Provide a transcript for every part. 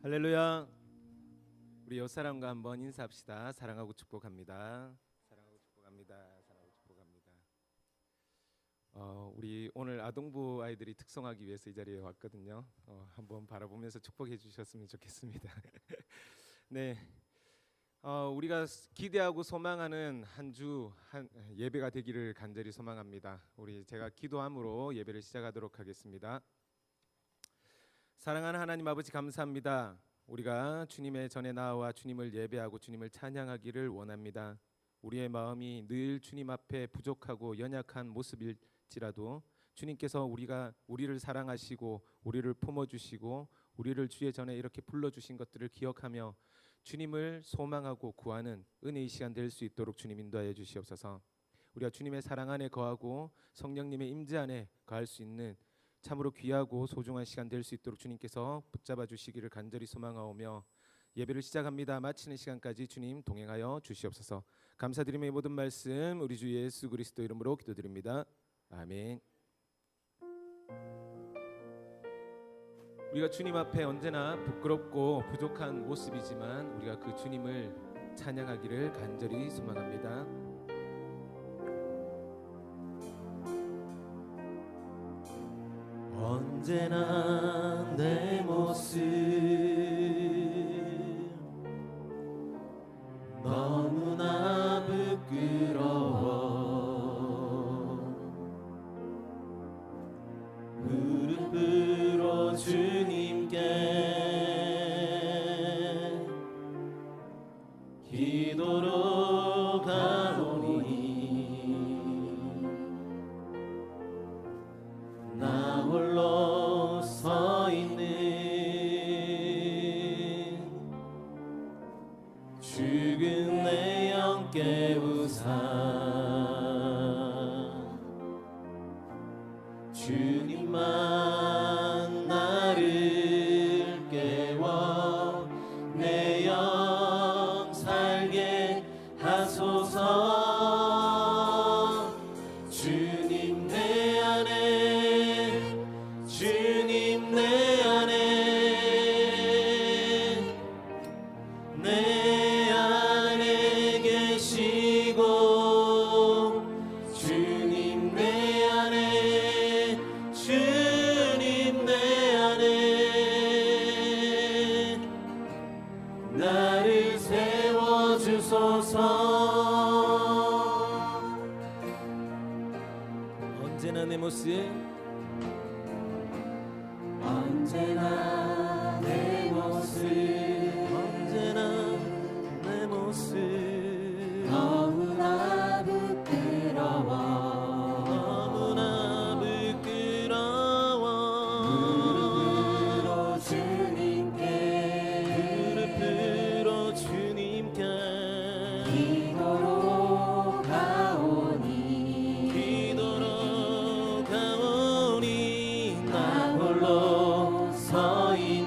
할렐루야. 우리 옆사람과 한번 인사합시다. 사랑하고 축복합니다. 사랑하고 축복합니다. 사랑하고 축복합니다. 우리 오늘 아동부 아이들이 특송하기 위해서 이 자리에 왔거든요. 한번 바라보면서 축복해 주셨으면 좋겠습니다. 네, 우리가 기대하고 소망하는 한 주 예배가 되기를 간절히 소망합니다. 제가 기도함으로 예배를 시작하도록 하겠습니다. 사랑하는 하나님 아버지, 감사합니다. 우리가 주님의 전에 나와 주님을 예배하고 주님을 찬양하기를 원합니다. 우리의 마음이 늘 주님 앞에 부족하고 연약한 모습일지라도 주님께서 우리를 사랑하시고 우리를 품어주시고 우리를 주의 전에 이렇게 불러주신 것들을 기억하며 주님을 소망하고 구하는 은혜의 시간 될 수 있도록 주님 인도하여 주시옵소서. 우리가 주님의 사랑 안에 거하고 성령님의 임재 안에 거할 수 있는 참으로 귀하고 소중한 시간 될 수 있도록 주님께서 붙잡아 주시기를 간절히 소망하오며 예배를 시작합니다. 마치는 시간까지 주님 동행하여 주시옵소서. 감사드리며 이 모든 말씀 우리 주 예수 그리스도 이름으로 기도드립니다. 아멘. 우리가 주님 앞에 언제나 부끄럽고 부족한 모습이지만 우리가 그 주님을 찬양하기를 간절히 소망합니다. 언제나 내 모습 너무나 부끄러워 무릎으로 주님께 기도로 가오니 나 홀로 서 있는 죽은 내 영 깨우사 주님만 나를 깨워 내 영 살게 하소서. 주님 내 안에 주님 내 안에 계시고 주님 내 안에 주님 내 안에 나를 세워주소서. 언제나 내 모습 언제나 내 모습 언제나 내 모습 너무나 부끄러워 너무나 부끄러워 무릎으로 주님께 기도로 가오니 나 홀로 서 있는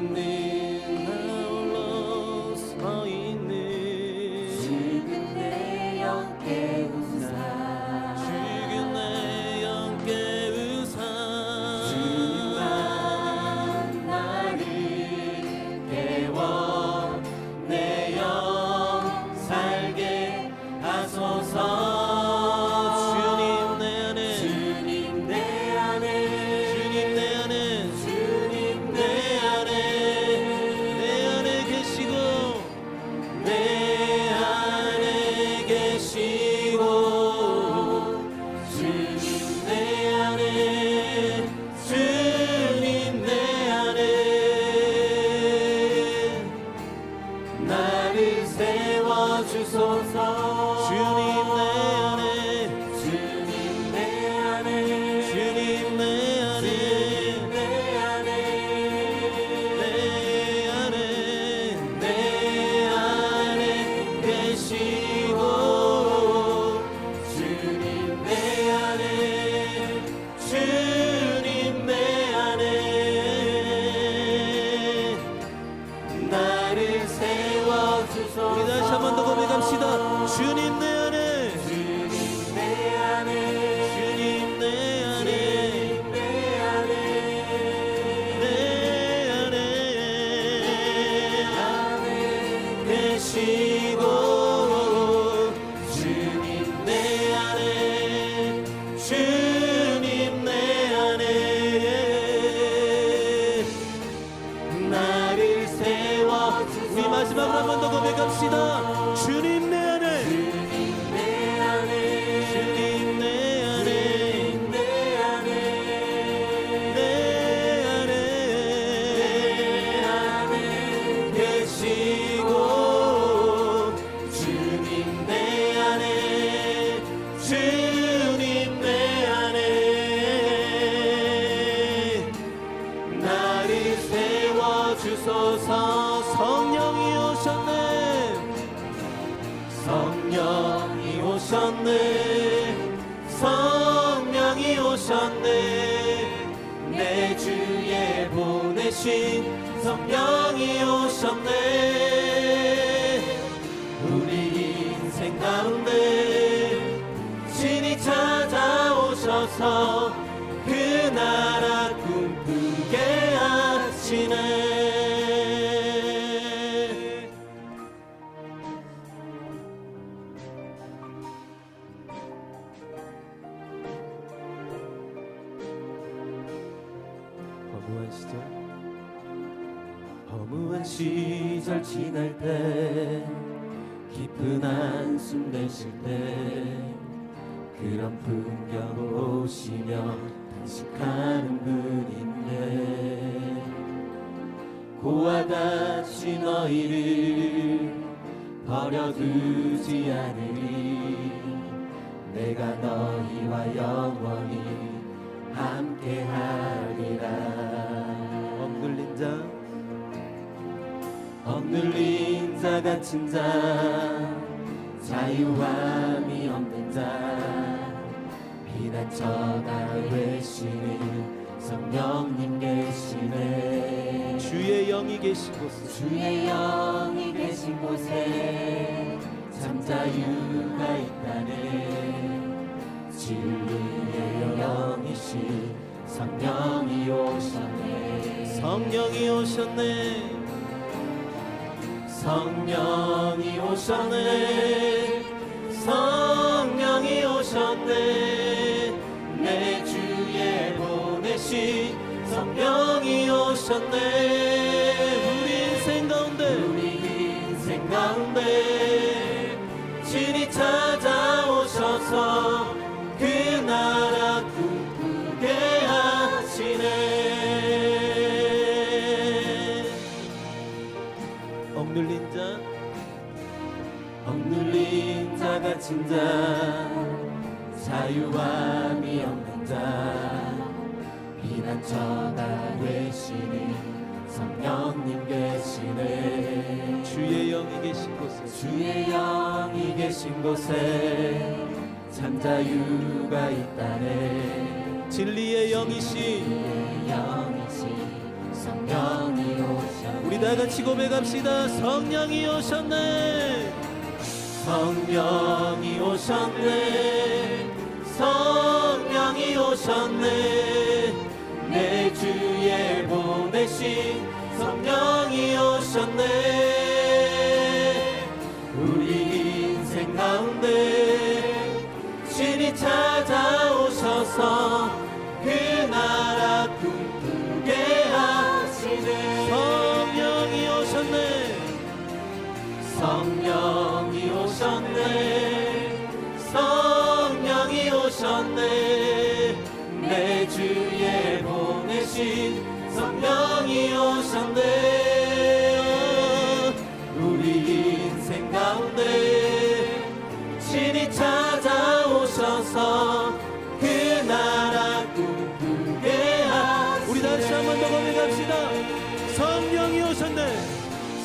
고백합시다. 주님 내 안에, 주님 내 안에, 주님 내 안에, 주님 내 안에, 내 안에 계시고 주님 내 안에, 주님 내 안에 나를 세워주소서. 성령이 오셨네, 성령이 오셨네, 성령이 오셨네, 내 주에 보내신 성령이 오셨네. 우리 인생 가운데 신이 찾아오셔서 그 나라 꿈꾸게 하시네. 허무한 시절 지날 때, 깊은 한숨 내쉴 때, 그런 풍경 보시며 탄식하는 분인데, 고와 같이 너희를 버려두지 않으리. 내가 너희와 영원히 함께하리라. 억눌린 자, 억눌린 자 같은 자, 자유함이 없는 자, 피난처가 되시는 성령님 계시네. 주의 영이 계신 곳에, 주의 영이 계신 곳에 참 자유가 있다네. 진리의 영이신 성령이 오셨네. 성령이 오셨네, 성령이 오셨네, 성령이 오셨네, 내 주에 보내신 성령이 오셨네. 우리 인생 가운데, 우리 인생 가운데 진이 찾아오셔서 그 나라 꿈꾸게 하시네. 억눌린 자, 억눌린 자 같은 자, 자유함이 없는 자, 피난처가 되시는 성령님 계시네. 주의 영이 계신 곳에, 주의 영이 계신 곳에 참 자유가 있다네. 진리의 영이신 주의 영이신 성령이 오셨네. 우리 다 같이 고백합시다. 성령이 오셨네, 성령이 오셨네, 성령이 오셨네, 내 주에 보내신 성령이 오셨네. 우리 인생 가운데 신이 찾아오셔서 그 나라 꿈꾸게 하시네. 성령이 오셨네, 성령이 오셨네, 성령이 오셨네, 내 주에 보내신 성령이 오셨네. 우리 인생 가운데 신이 찾아오셔서 그 나라 꿈꾸게 하시네. 우리 다시 한 번 더 고백합시다. 성령이 오셨네,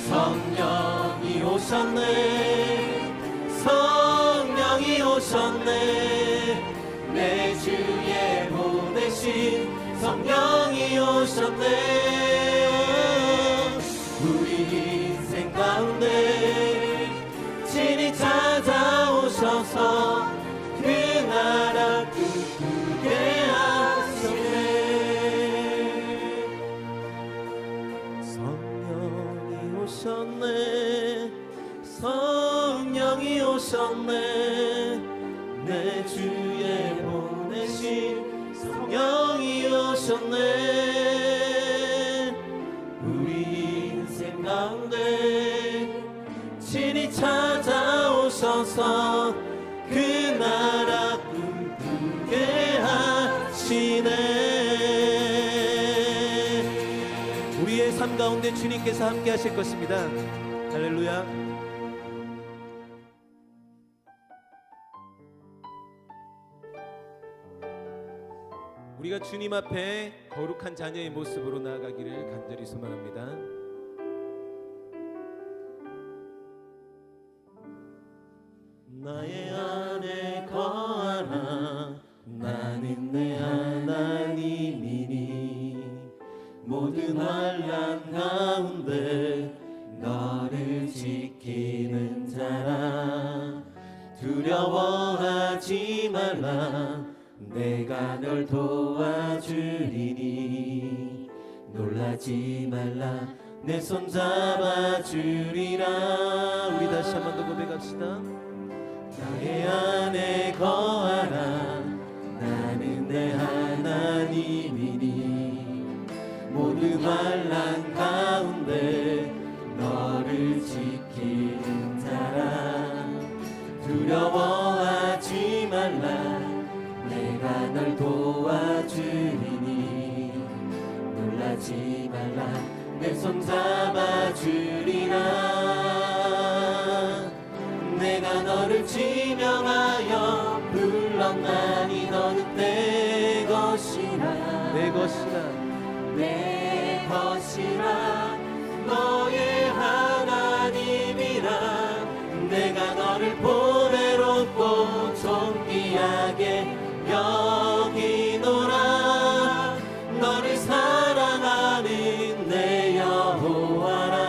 성령이 오셨네, 성령이 오셨네, 내 주에 보내신 성령이 오셨네. 우리 인생 가운데 진이 찾아오셔서 그 나라 꿈꾸게 하시네. 성령이 오셨네, 성령이 오셨네, 내 주에 보내신 성령이 오셨네. 우리 인생 가운데 진이 주셔서 그 나라 꿈꾸게 하시네. 우리의 삶 가운데 주님께서 함께 하실 것입니다. 할렐루야. 우리가 주님 앞에 거룩한 자녀의 모습으로 나아가기를 간절히 소망합니다. 나의 안에 거하라. 나는 내 하나님이니 모든 환난 가운데 너를 지키는 자라. 두려워하지 말라. 내가 널 도와주리니 놀라지 말라. 내 손 잡아주리라. 우리 다시 한 번 더 고백합시다. 나의 안에 거하라. 나는 내 하나님이니 모든 환난 가운데 너를 지키는 자라. 두려워하지 말라. 내가 널 도와주리니 놀라지 말라. 내 손 잡아주리라. 내가 너를 지명하여 불렀나니 너는 내 것이라. 내 것이라. 내 것이라. 너의 하나님이라. 내가 너를 보배롭고 존귀하게 여기노라. 너를 사랑하는 내 여호와라.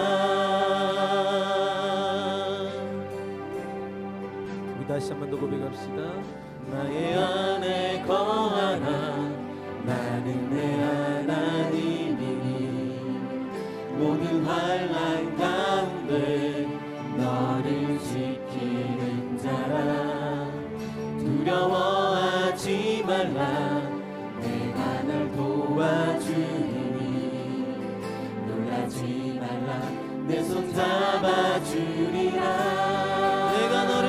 우리 다시 한 번 더 고백합시다. 나의 안에 거하라. 나는 내 하나님이니 모든 환난 가운데 너를 지키는 자라. 두려워하지 말라. 내가 널 도와주리니 놀라지 말라. 내 손 잡아주리라. 내가 너를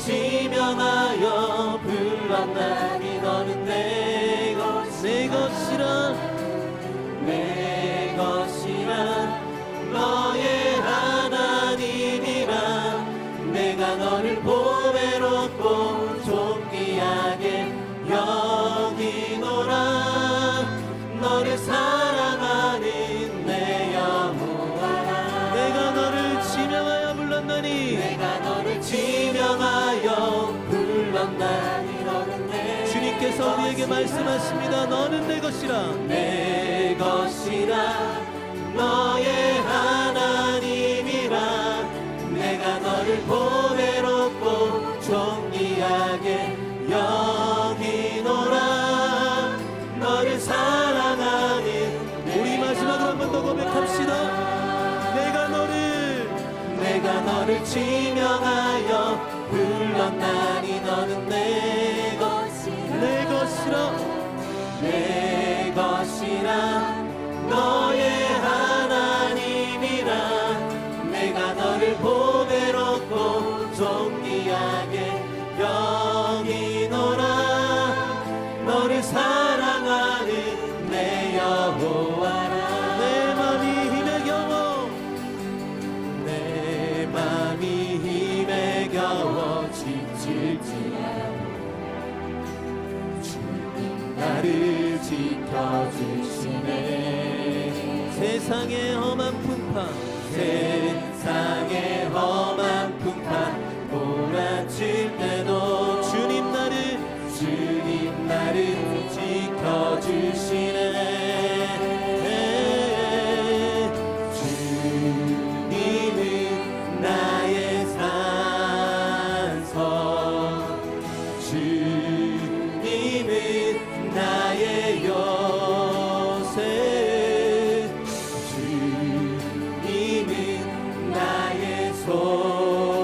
지명하여 불렀나니 너는 내 것이라. 내 것이라. 너의 하나님이라. 내가 너를 보배롭고 존귀하게 여기노라. 너를 사랑하는 내 여호와라. 내가 너를 지명하여 불렀나니. 내가 너를 지명하여 불렀나니 너는 내 주님께서 우리에게 말씀하십니다. 너는 내 것이라. 내 것이라. 너의 하나님이라. 내가 너를 보배롭고 존귀하게 여기노라. 너를 사랑하는 우리 마지막으로 한 번 더 고백합시다. 내가 너를 지명하여 불렀나니 너는 내 것이라. 내 것이라. 너의 하나님이라. 내가 너를 보배롭고 존귀하게 여기노라. 너를 사랑하는 내 여호와라. 내 맘이 힘에 겨워. 내 맘이 힘에 겨워 지칠지라도 주님 나를 지켜주시네. 세상의 험한 풍파. 세상의 험한 풍파 몰아칠 때도 주님 나를 지켜주시네. 주님은 나의 산성. 주님은 나의 요새. 주님은 나의 소망.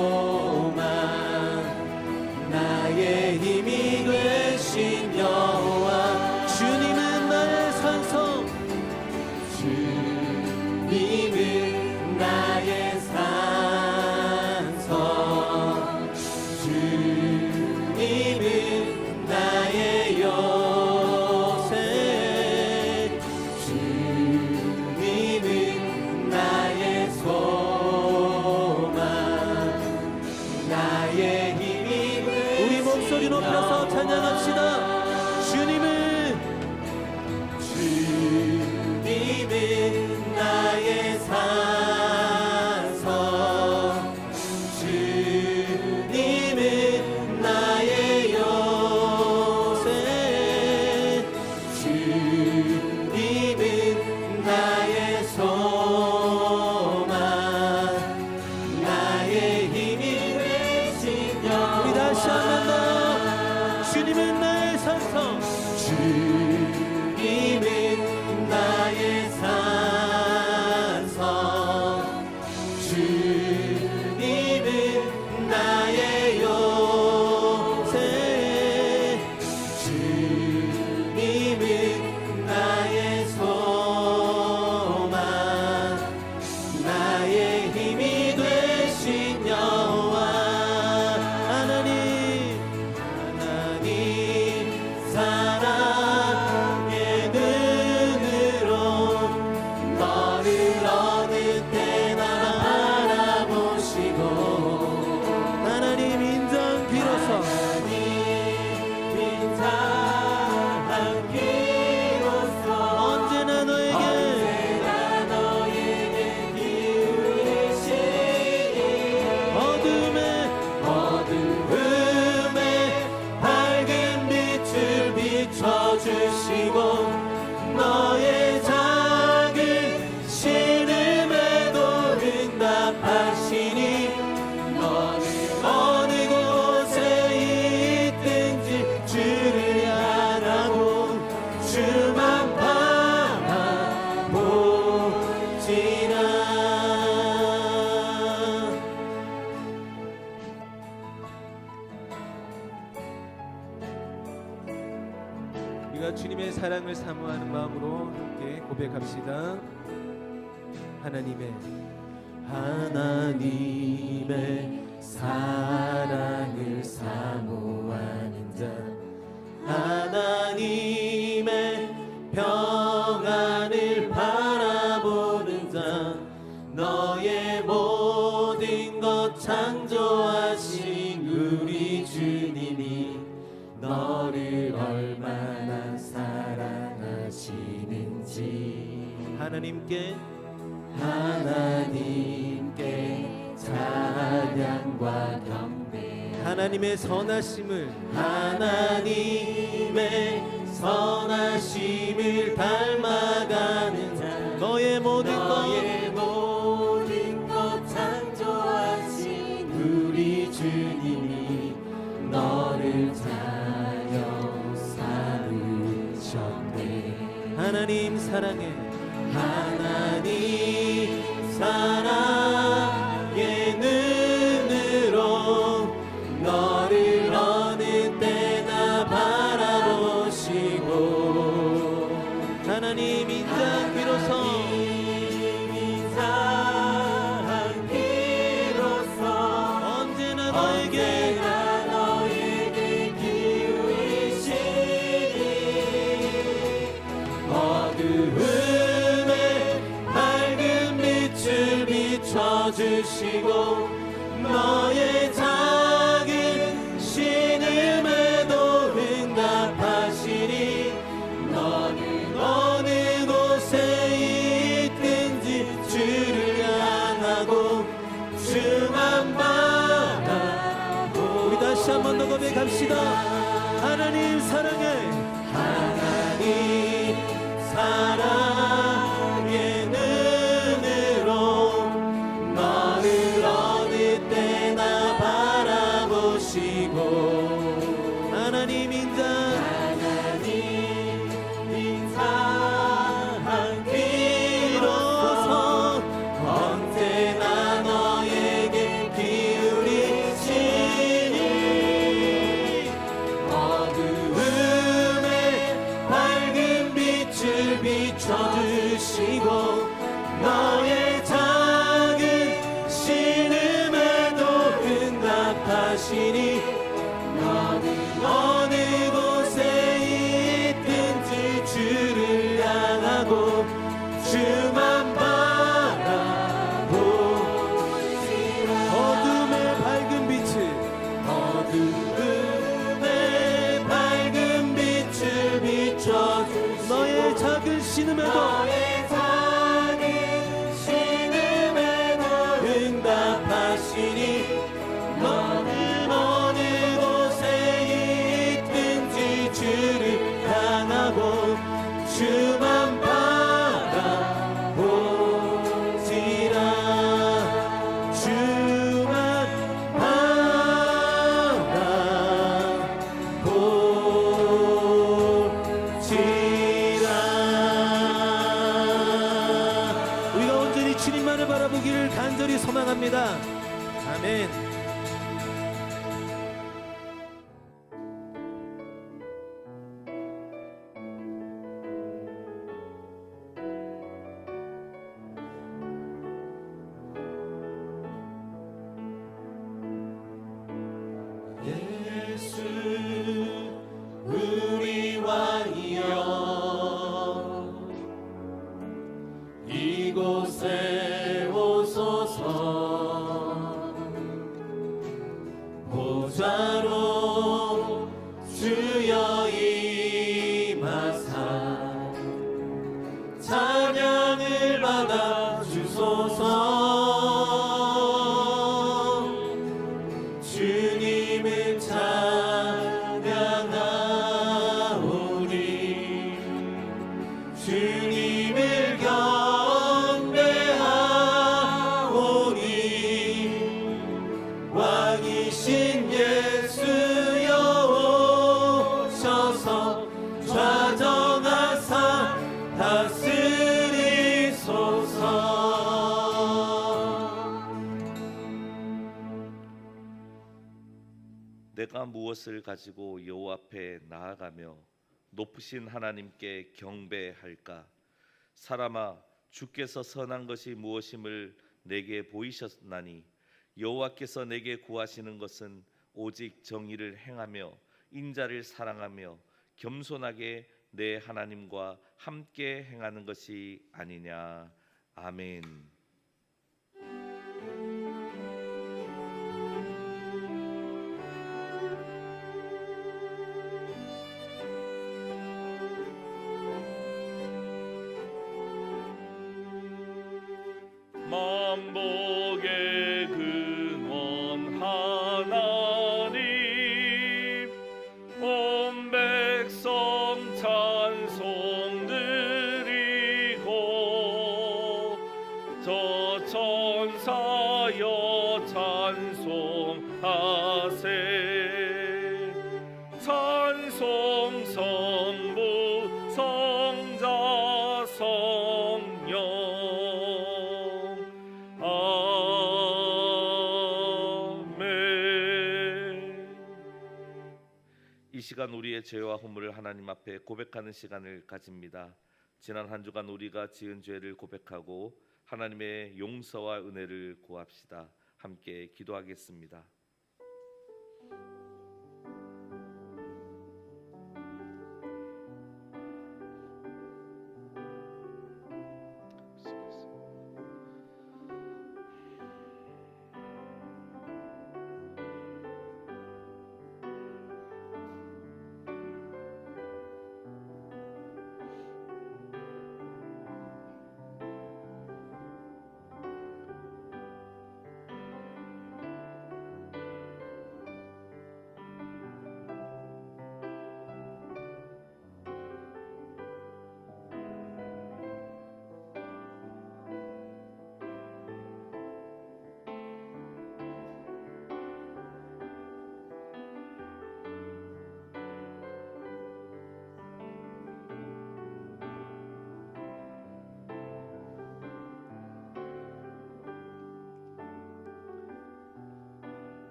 주님은 나의 소망 나의 힘이 되시며 우리 다시 한 번 더 주님은 나의 산성 주님은 나의 산성 주님은 나의 요새 주님은 나의 소망 나의 힘이 되신 여호와 하나님 사랑의 눈으로 너를 어느 때나 바라보시고 하나님 인자한 귀로서 언제나 너에게 어둠에 밝은 빛을 비춰주시고 너의 작은 신음에도 응답하시니 너는 어느 곳에 있든지 주를 향하고 주만 바라보지라 우리가 주님의 사랑을 사모하는 마음으로 함께 고백합시다. 하나님의 사랑을 사모하는 자 하나님의 평안을 바라보는 자 너의 모든 것 창조하신 우리 주님이 너를 얼마나 사랑하시는지 하나님께 찬양과 경배 하나님의 선하심을 닮아가는 자 너의 모든 것 창조하신 우리 주님이 너를 자녀 삼으셨네 하나님 사랑의 눈으로 너를 어느 때나 바라보시고 하나님 인자한 귀로서 언제나 너에게 기울이시니 어두움에 밝은 빛을 비춰주시고 너의 작은 신음에도 응답하시니 너는 어느 곳에 있든지 주를 향하고 주만 바라보 우리 다시 한 번 더 고백합시다. 하나님 사랑의 눈으로 너를 어느 때나 바라보시고 하나님 인자한 귀로서 언제나 너에게 기울이시니 어두움에 밝은 빛을 비춰주시고 너의 작은 신음에도 응답하시니 너는 어느 곳에 있든지 주를 향하고 주만 바라보시라 어둠의 밝은 빛을 비춰주시고 너의 작은 신음에도 응답하시니 너는 어느 곳에 있든지 주를 향하고 주만 바라보지라 주만 바라보지라. 우리가 온전히 주님만을 바라보기를 간절히 소망합니다. 아멘. 예수 우리와 이어 이곳에 오소서. 보좌로 주여 임하사 찬양을 받아 주소서. 주님을 찬양하오니 주님을 경배하오니 왕이신 예수여 오셔서 좌정하사 다스리소서. 내가 무엇을 가지고 여호와 앞에 나아가며 높으신 하나님께 경배할까? 사람아, 주께서 선한 것이 무엇임을 내게 보이셨나니 여호와께서 내게 구하시는 것은 오직 정의를 행하며 인자를 사랑하며 겸손하게 내 하나님과 함께 행하는 것이 아니냐. 아멘. 만복의 근원 하나님 온 백성 찬송 드리고 저 천사여 찬송하세. 찬송 성부 성자 성령. 이 시간 우리의 죄와 허물을 하나님 앞에 고백하는 시간을 가집니다. 지난 한 주간 우리가 지은 죄를 고백하고 하나님의 용서와 은혜를 구합시다. 함께 기도하겠습니다.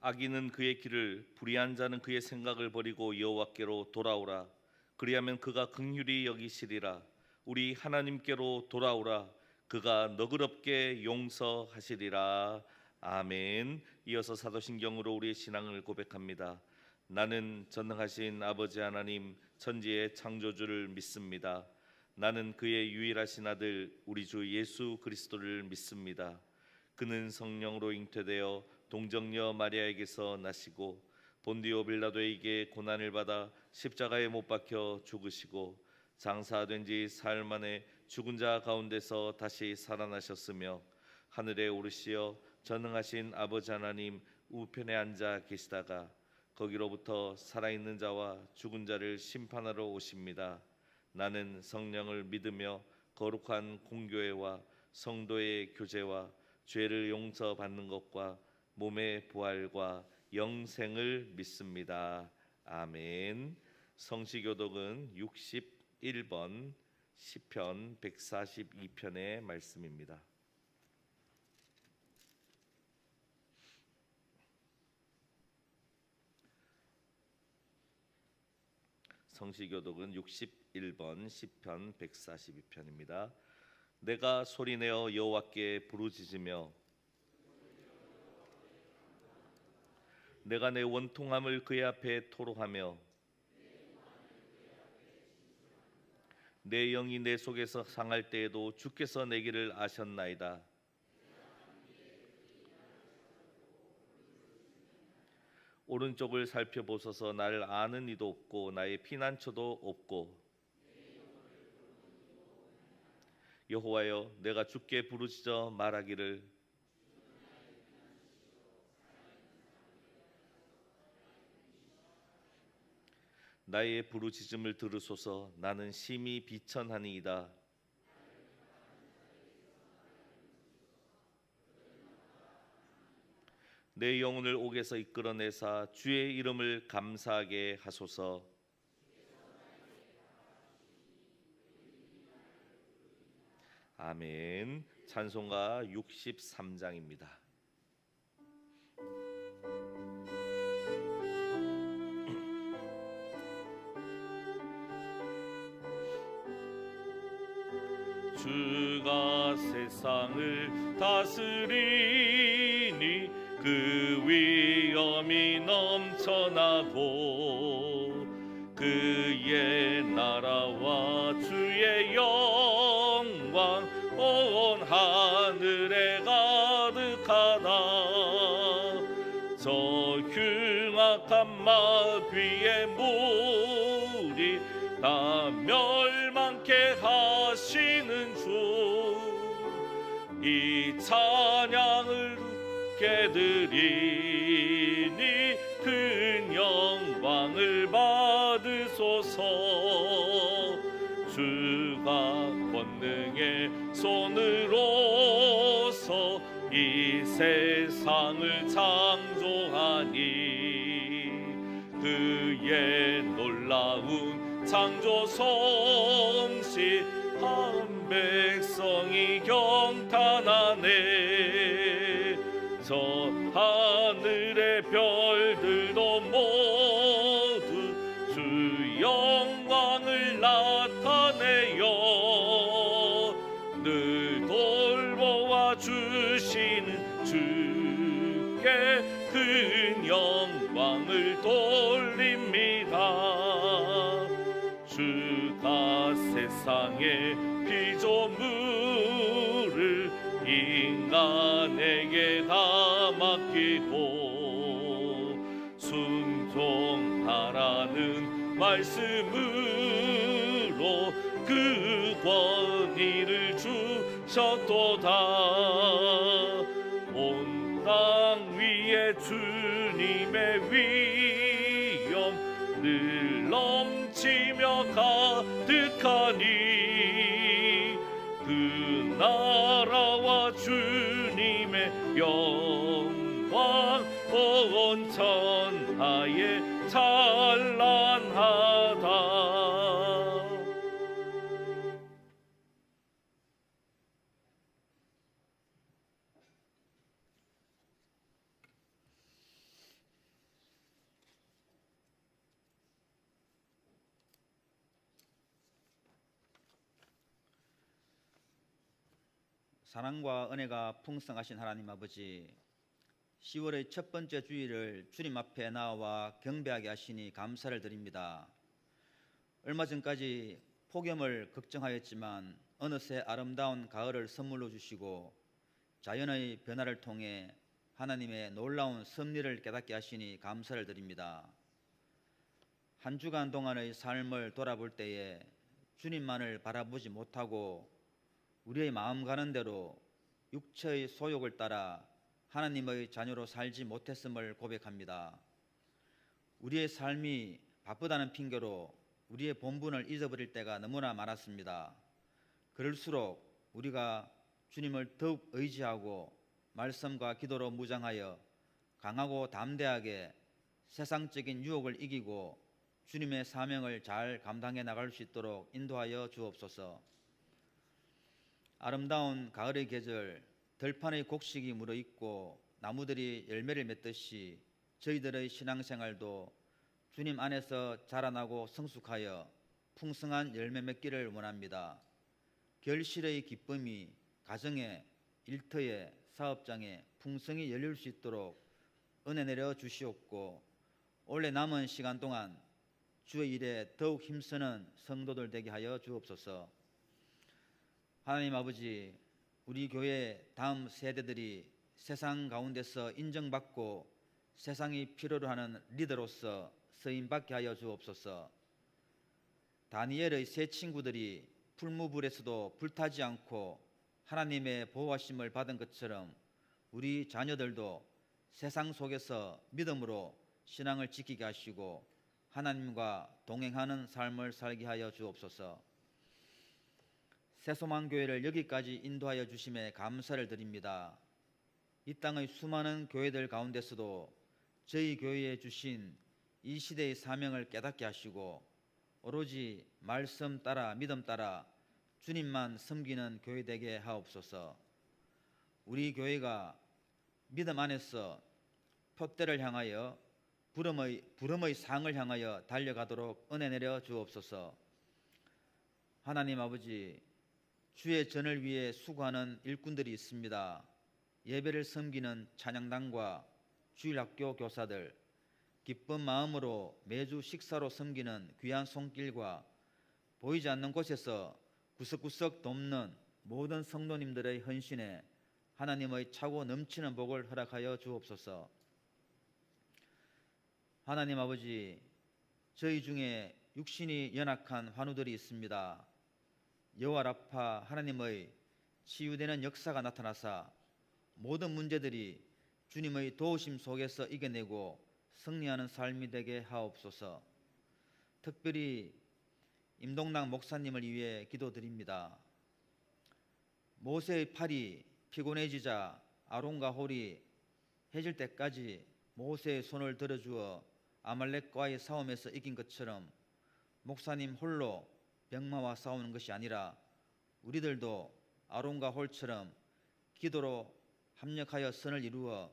악인은 그의 길을, 불의한 자는 그의 생각을 버리고 여호와께로 돌아오라. 그리하면 그가 긍휼히 여기시리라. 우리 하나님께로 돌아오라. 그가 너그럽게 용서하시리라. 아멘. 이어서 사도신경으로 우리의 신앙을 고백합니다. 나는 전능하신 아버지 하나님 천지의 창조주를 믿습니다. 나는 그의 유일하신 아들 우리 주 예수 그리스도를 믿습니다. 그는 성령으로 잉태되어 동정녀 마리아에게서 나시고 본디오 빌라도에게 고난을 받아 십자가에 못 박혀 죽으시고 장사된 지 사흘 만에 죽은 자 가운데서 다시 살아나셨으며 하늘에 오르시어 전능하신 아버지 하나님 우편에 앉아 계시다가 거기로부터 살아있는 자와 죽은 자를 심판하러 오십니다. 나는 성령을 믿으며 거룩한 공교회와 성도의 교제와 죄를 용서받는 것과 몸의 부활과 영생을 믿습니다. 아멘. 성시교독은 61번 시편 142편의 말씀입니다. 성시교독은 61번 시편 142편입니다. 내가 소리내어 여호와께 부르짖으며 내가 내 원통함을 그의 앞에 토로하며 내 영이 내 속에서 상할 때에도 주께서 내 길을 아셨나이다. 오른쪽을 살펴보소서. 나를 아는 이도 없고 나의 피난처도 없고. 여호와여, 내가 주께 부르짖어 말하기를 나의 부르짖음을 들으소서. 나는 심히 비천하니이다. 내 영혼을 옥에서 이끌어내사 주의 이름을 감사하게 하소서. 아멘. 찬송가 63장입니다. 주가 세상을 다스리니 그 위엄이 넘쳐나고 그의 나라와 주의 영광 온 하늘에 가득하다. 저 흉악한 마귀의 무리 다 멸망케 하시는 주 이 찬양을 듣게 드리니 큰 영광을 받으소서. 주가 권능의 손으로서 이 세상을 창조하니 그의 놀라운 창조 솜씨 한 백성이 경탄하네. 저 하늘의 별들도 모두 주 영광을 나타내요. 늘 돌보아 주시는 주께 큰 영광을 돌립니다. 주가 세상의 피조물을 인간에게 다 맡기고 순종하라는 말씀으로 그 권위를 주셨도다. 온 땅 위에 주님의 위엄 늘 넘치며 가득하니 그 나라와 주님의 영광 온 천하에 찬란하다. 사랑과 은혜가 풍성하신 하나님 아버지, 10월의 첫 번째 주일을 주님 앞에 나와 경배하게 하시니 감사를 드립니다. 얼마 전까지 폭염을 걱정하였지만 어느새 아름다운 가을을 선물로 주시고 자연의 변화를 통해 하나님의 놀라운 섭리를 깨닫게 하시니 감사를 드립니다. 한 주간 동안의 삶을 돌아볼 때에 주님만을 바라보지 못하고 우리의 마음 가는 대로 육체의 소욕을 따라 하나님의 자녀로 살지 못했음을 고백합니다. 우리의 삶이 바쁘다는 핑계로 우리의 본분을 잊어버릴 때가 너무나 많았습니다. 그럴수록 우리가 주님을 더욱 의지하고 말씀과 기도로 무장하여 강하고 담대하게 세상적인 유혹을 이기고 주님의 사명을 잘 감당해 나갈 수 있도록 인도하여 주옵소서. 아름다운 가을의 계절, 들판의 곡식이 물어있고 나무들이 열매를 맺듯이 저희들의 신앙생활도 주님 안에서 자라나고 성숙하여 풍성한 열매 맺기를 원합니다. 결실의 기쁨이 가정에, 일터에, 사업장에 풍성히 열릴 수 있도록 은혜 내려 주시옵고, 올해 남은 시간 동안 주의 일에 더욱 힘쓰는 성도들 되게 하여 주옵소서. 하나님 아버지, 우리 교회 다음 세대들이 세상 가운데서 인정받고 세상이 필요로 하는 리더로서 쓰임받게 하여 주옵소서. 다니엘의 세 친구들이 풀무불에서도 불타지 않고 하나님의 보호하심을 받은 것처럼 우리 자녀들도 세상 속에서 믿음으로 신앙을 지키게 하시고 하나님과 동행하는 삶을 살게 하여 주옵소서. 새소망교회를 여기까지 인도하여 주심에 감사를 드립니다. 이 땅의 수많은 교회들 가운데서도 저희 교회에 주신 이 시대의 사명을 깨닫게 하시고 오로지 말씀 따라 믿음 따라 주님만 섬기는 교회 되게 하옵소서. 우리 교회가 믿음 안에서 표대를 향하여 부름의 상을 향하여 달려가도록 은혜 내려 주옵소서. 하나님 아버지, 주의 전을 위해 수고하는 일꾼들이 있습니다. 예배를 섬기는 찬양단과 주일학교 교사들, 기쁜 마음으로 매주 식사로 섬기는 귀한 손길과 보이지 않는 곳에서 구석구석 돕는 모든 성도님들의 헌신에 하나님의 차고 넘치는 복을 허락하여 주옵소서. 하나님 아버지, 저희 중에 육신이 연약한 환우들이 있습니다. 여호와 라파 하나님의 치유되는 역사가 나타나사 모든 문제들이 주님의 도우심 속에서 이겨내고 승리하는 삶이 되게 하옵소서. 특별히 임동락 목사님을 위해 기도드립니다. 모세의 팔이 피곤해지자 아론과 홀이 해질 때까지 모세의 손을 들어주어 아말렉과의 싸움에서 이긴 것처럼 목사님 홀로 병마와 싸우는 것이 아니라 우리들도 아론과 홀처럼 기도로 합력하여 선을 이루어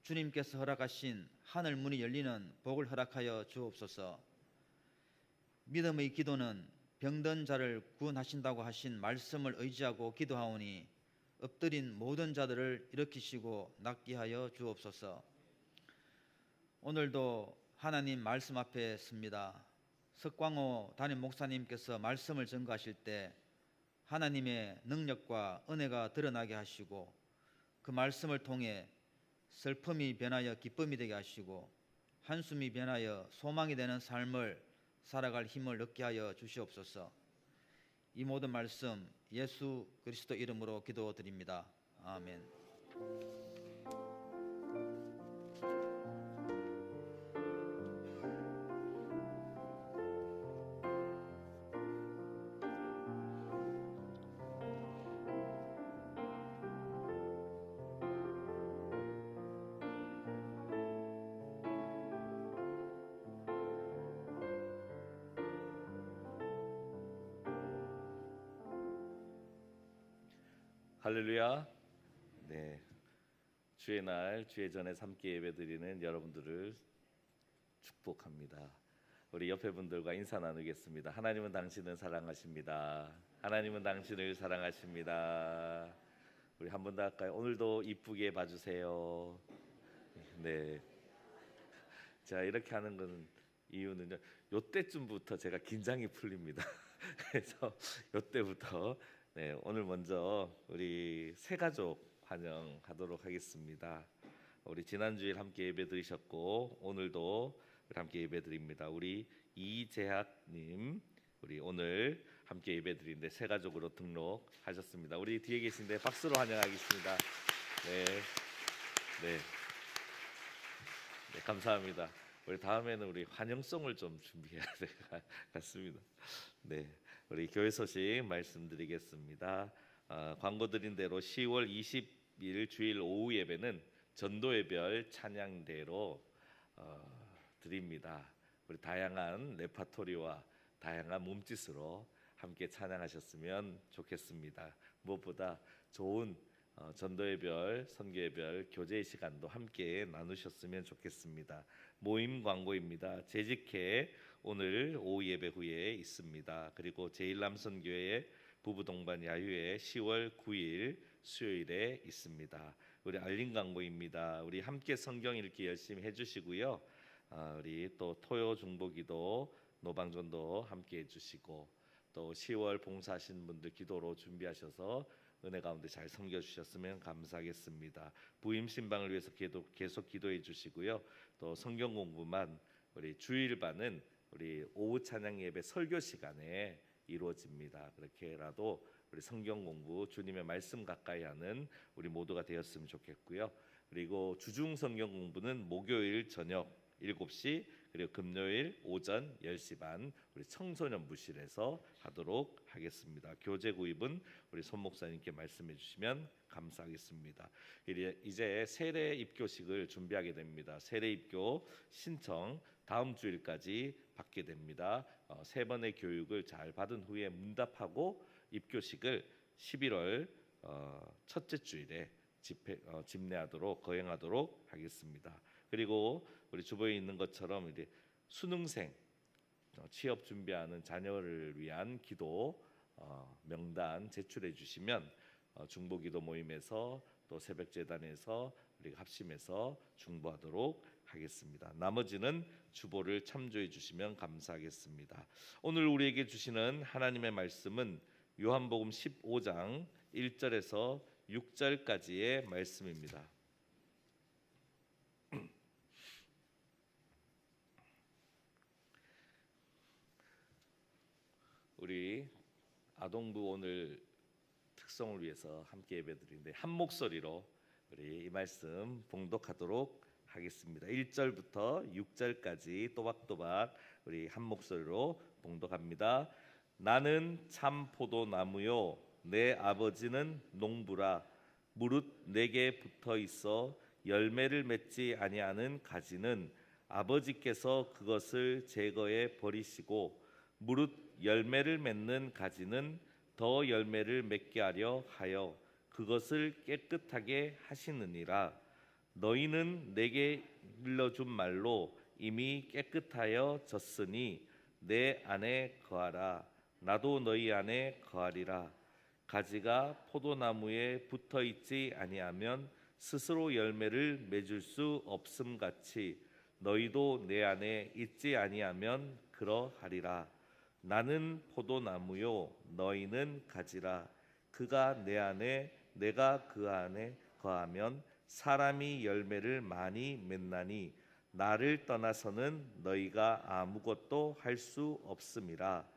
주님께서 허락하신 하늘 문이 열리는 복을 허락하여 주옵소서. 믿음의 기도는 병든 자를 구원하신다고 하신 말씀을 의지하고 기도하오니 엎드린 모든 자들을 일으키시고 낫게 하여 주옵소서. 오늘도 하나님 말씀 앞에 섭니다. 석광호 담임 목사님께서 말씀을 전가하실 때 하나님의 능력과 은혜가 드러나게 하시고 그 말씀을 통해 슬픔이 변하여 기쁨이 되게 하시고 한숨이 변하여 소망이 되는 삶을 살아갈 힘을 얻게 하여 주시옵소서. 이 모든 말씀 예수 그리스도 이름으로 기도드립니다. 아멘. 할렐루야. 네, 주의 날 주의 전에 함께 예배드리는 여러분들을 축복합니다. 우리 옆에 분들과 인사 나누겠습니다. 하나님은 당신을 사랑하십니다. 하나님은 당신을 사랑하십니다. 우리 한 번 더 할까요? 오늘도 이쁘게 봐주세요. 네. 자, 이렇게 하는 건 이유는요, 요때쯤부터 제가 긴장이 풀립니다. 그래서 요때부터 네, 오늘 먼저 우리 새 가족 환영하도록 하겠습니다. 우리 지난주에 함께 예배드리셨고 오늘도 함께 예배드립니다. 우리 이재학님, 우리 오늘 함께 예배드리는데 새 가족으로 등록하셨습니다. 우리 뒤에 계신데 박수로 환영하겠습니다. 네, 네, 네, 감사합니다. 우리 다음에는 우리 환영송을 좀 준비해야 될 것 같습니다. 네, 우리 교회 소식 말씀드리겠습니다. 광고 드린 대로 10월 20일 주일 오후 예배는 전도예별 찬양대로 드립니다. 우리 다양한 레파토리와 다양한 몸짓으로 함께 찬양하셨으면 좋겠습니다. 무엇보다 좋은 전도예별, 선교예별, 교제의 시간도 함께 나누셨으면 좋겠습니다. 모임 광고입니다. 재직회 오늘 오후 예배 후에 있습니다. 그리고 제1남선교회 부부 동반 야유회 10월 9일 수요일에 있습니다. 우리 알림 광고입니다. 우리 함께 성경 읽기 열심히 해주시고요. 우리 또 토요 중보기도 노방전도 함께 해주시고 또 10월 봉사하신 분들 기도로 준비하셔서 은혜 가운데 잘 섬겨주셨으면 감사하겠습니다. 부임 신방을 위해서 계속 기도해 주시고요. 또 성경 공부만 우리 주일반은 우리 오후 찬양 예배 설교 시간에 이루어집니다. 그렇게라도 우리 성경 공부 주님의 말씀 가까이 하는 우리 모두가 되었으면 좋겠고요. 그리고 주중 성경 공부는 목요일 저녁 7시 그리고 금요일 오전 10시 반 우리 청소년 부실에서 하도록 하겠습니다. 교재 구입은 우리 손 목사님께 말씀해 주시면 감사하겠습니다. 이제 세례 입교식을 준비하게 됩니다. 세례 입교 신청 다음 주일까지 받게 됩니다. 세 번의 교육을 잘 받은 후에 문답하고 입교식을 11월 첫째 주일에 집례하도록 거행하도록 하겠습니다. 그리고 우리 주보에 있는 것처럼 이제 수능생 취업 준비하는 자녀를 위한 기도 명단 제출해 주시면 중보기도 모임에서 또 새벽재단에서 우리가 합심해서 중보하도록 하겠습니다. 나머지는 주보를 참조해 주시면 감사하겠습니다. 오늘 우리에게 주시는 하나님의 말씀은 요한복음 15장 1절에서 6절까지의 말씀입니다. 우리 아동부 오늘 특성을 위해서 함께 예배드리는데 한 목소리로 우리 이 말씀 봉독하도록 하겠습니다. 1절부터 6절까지 또박또박 우리 한 목소리로 봉독합니다. 나는 참 포도나무요 내 아버지는 농부라. 무릇 내게 붙어 있어 열매를 맺지 아니하는 가지는 아버지께서 그것을 제거해 버리시고 무릇 열매를 맺는 가지는 더 열매를 맺게 하려 하여 그것을 깨끗하게 하시느니라. 너희는 내게 일러준 말로 이미 깨끗하여 졌으니 내 안에 거하라. 나도 너희 안에 거하리라. 가지가 포도나무에 붙어 있지 아니하면 스스로 열매를 맺을 수 없음 같이 너희도 내 안에 있지 아니하면 그러하리라. 나는 포도나무요 너희는 가지라. 그가 내 안에 내가 그 안에 거하면 사람이 열매를 많이 맺나니 나를 떠나서는 너희가 아무것도 할 수 없음이라.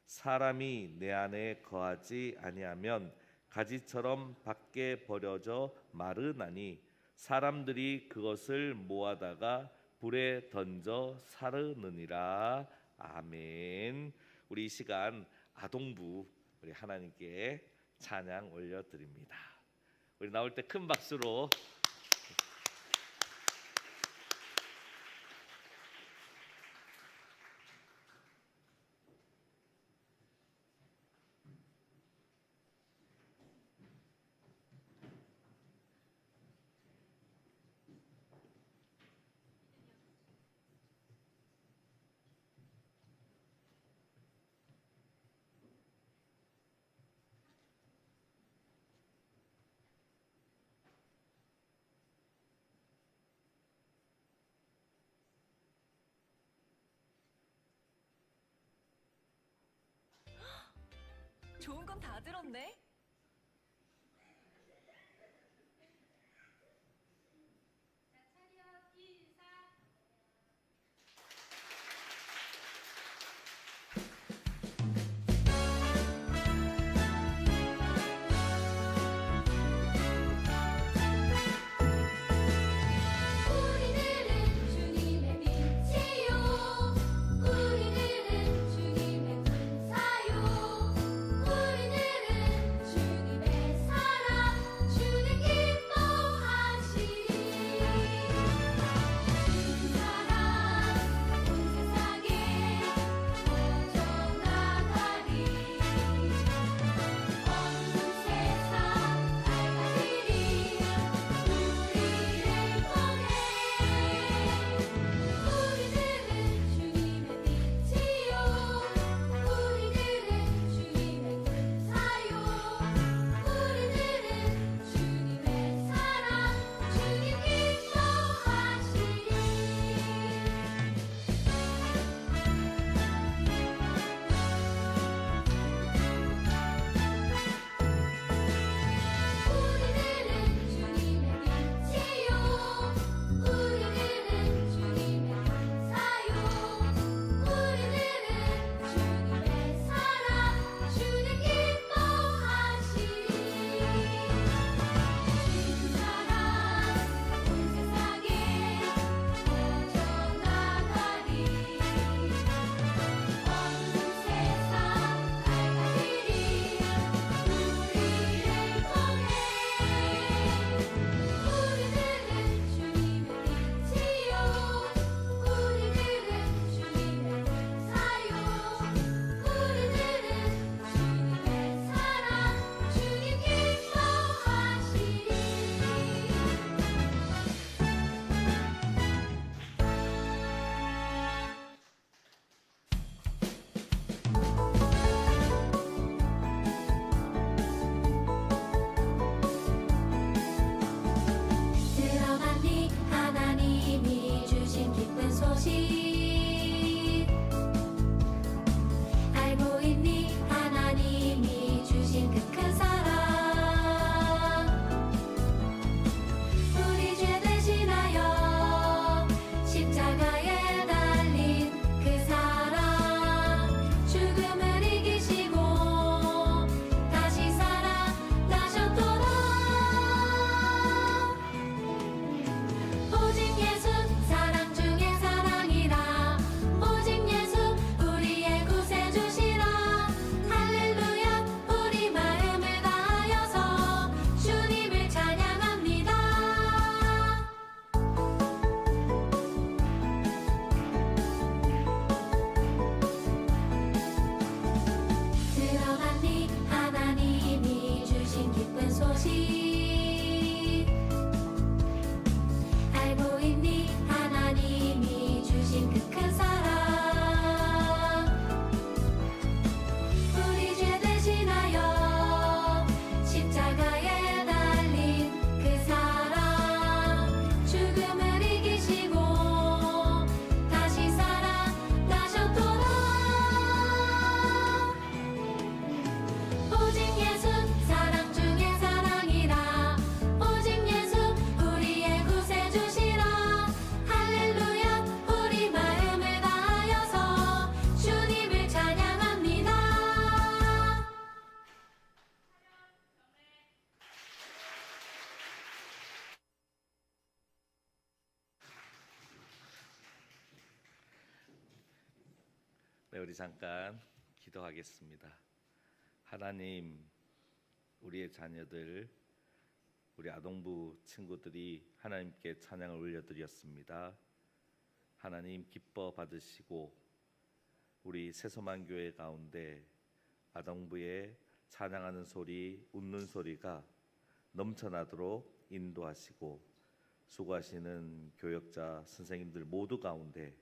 사람이 내 안에 거하지 아니하면 가지처럼 밖에 버려져 마르나니 사람들이 그것을 모아다가 불에 던져 사르느니라. 아멘. 우리 이 시간 아동부 우리 하나님께 찬양 올려드립니다. 우리 나올 때 큰 박수로 좋은 건 다 들었네. 네, 우리 잠깐 기도하겠습니다. 하나님, 우리의 자녀들, 우리 아동부 친구들이 하나님께 찬양을 올려드렸습니다. 하나님 기뻐 받으시고 우리 새소만교회 가운데 아동부의 찬양하는 소리, 웃는 소리가 넘쳐나도록 인도하시고 수고하시는 교역자, 선생님들 모두 가운데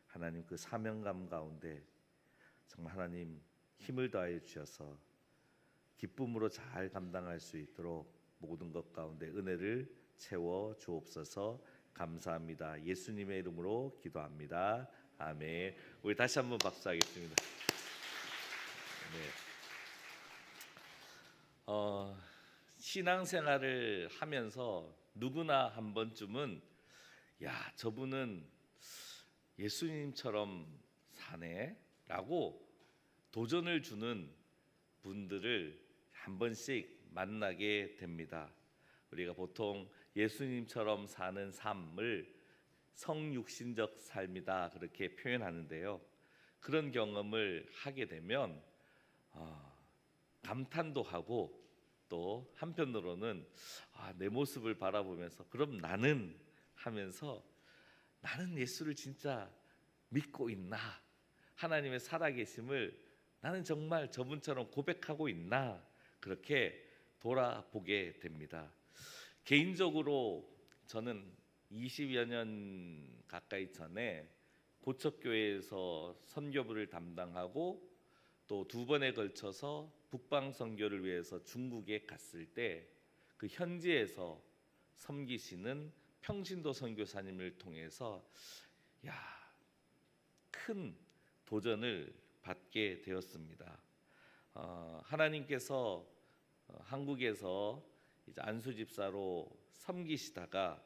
하나님 그 사명감 가운데 정말 하나님 힘을 더하여 주셔서 기쁨으로 잘 감당할 수 있도록 모든 것 가운데 은혜를 채워 주옵소서. 감사합니다. 예수님의 이름으로 기도합니다. 아멘. 우리 다시 한번 박수하겠습니다. 네. 신앙생활을 하면서 누구나 한 번쯤은 야, 저분은 예수님처럼 사네라고 도전을 주는 분들을 한 번씩 만나게 됩니다. 우리가 보통 예수님처럼 사는 삶을 성육신적 삶이다 그렇게 표현하는데요. 그런 경험을 하게 되면 감탄도 하고 또 한편으로는 내 모습을 바라보면서 그럼 나는 하면서 나는 예수를 진짜 믿고 있나? 하나님의 살아계심을 나는 정말 저분처럼 고백하고 있나? 그렇게 돌아보게 됩니다. 개인적으로 저는 20여 년 가까이 전에 고척교회에서 선교부를 담당하고 또 2번에 걸쳐서 북방 선교를 위해서 중국에 갔을 때 그 현지에서 섬기시는 평신도 선교사님을 통해서 큰 도전을 받게 되었습니다. 하나님께서 한국에서 이제 안수 집사로 섬기시다가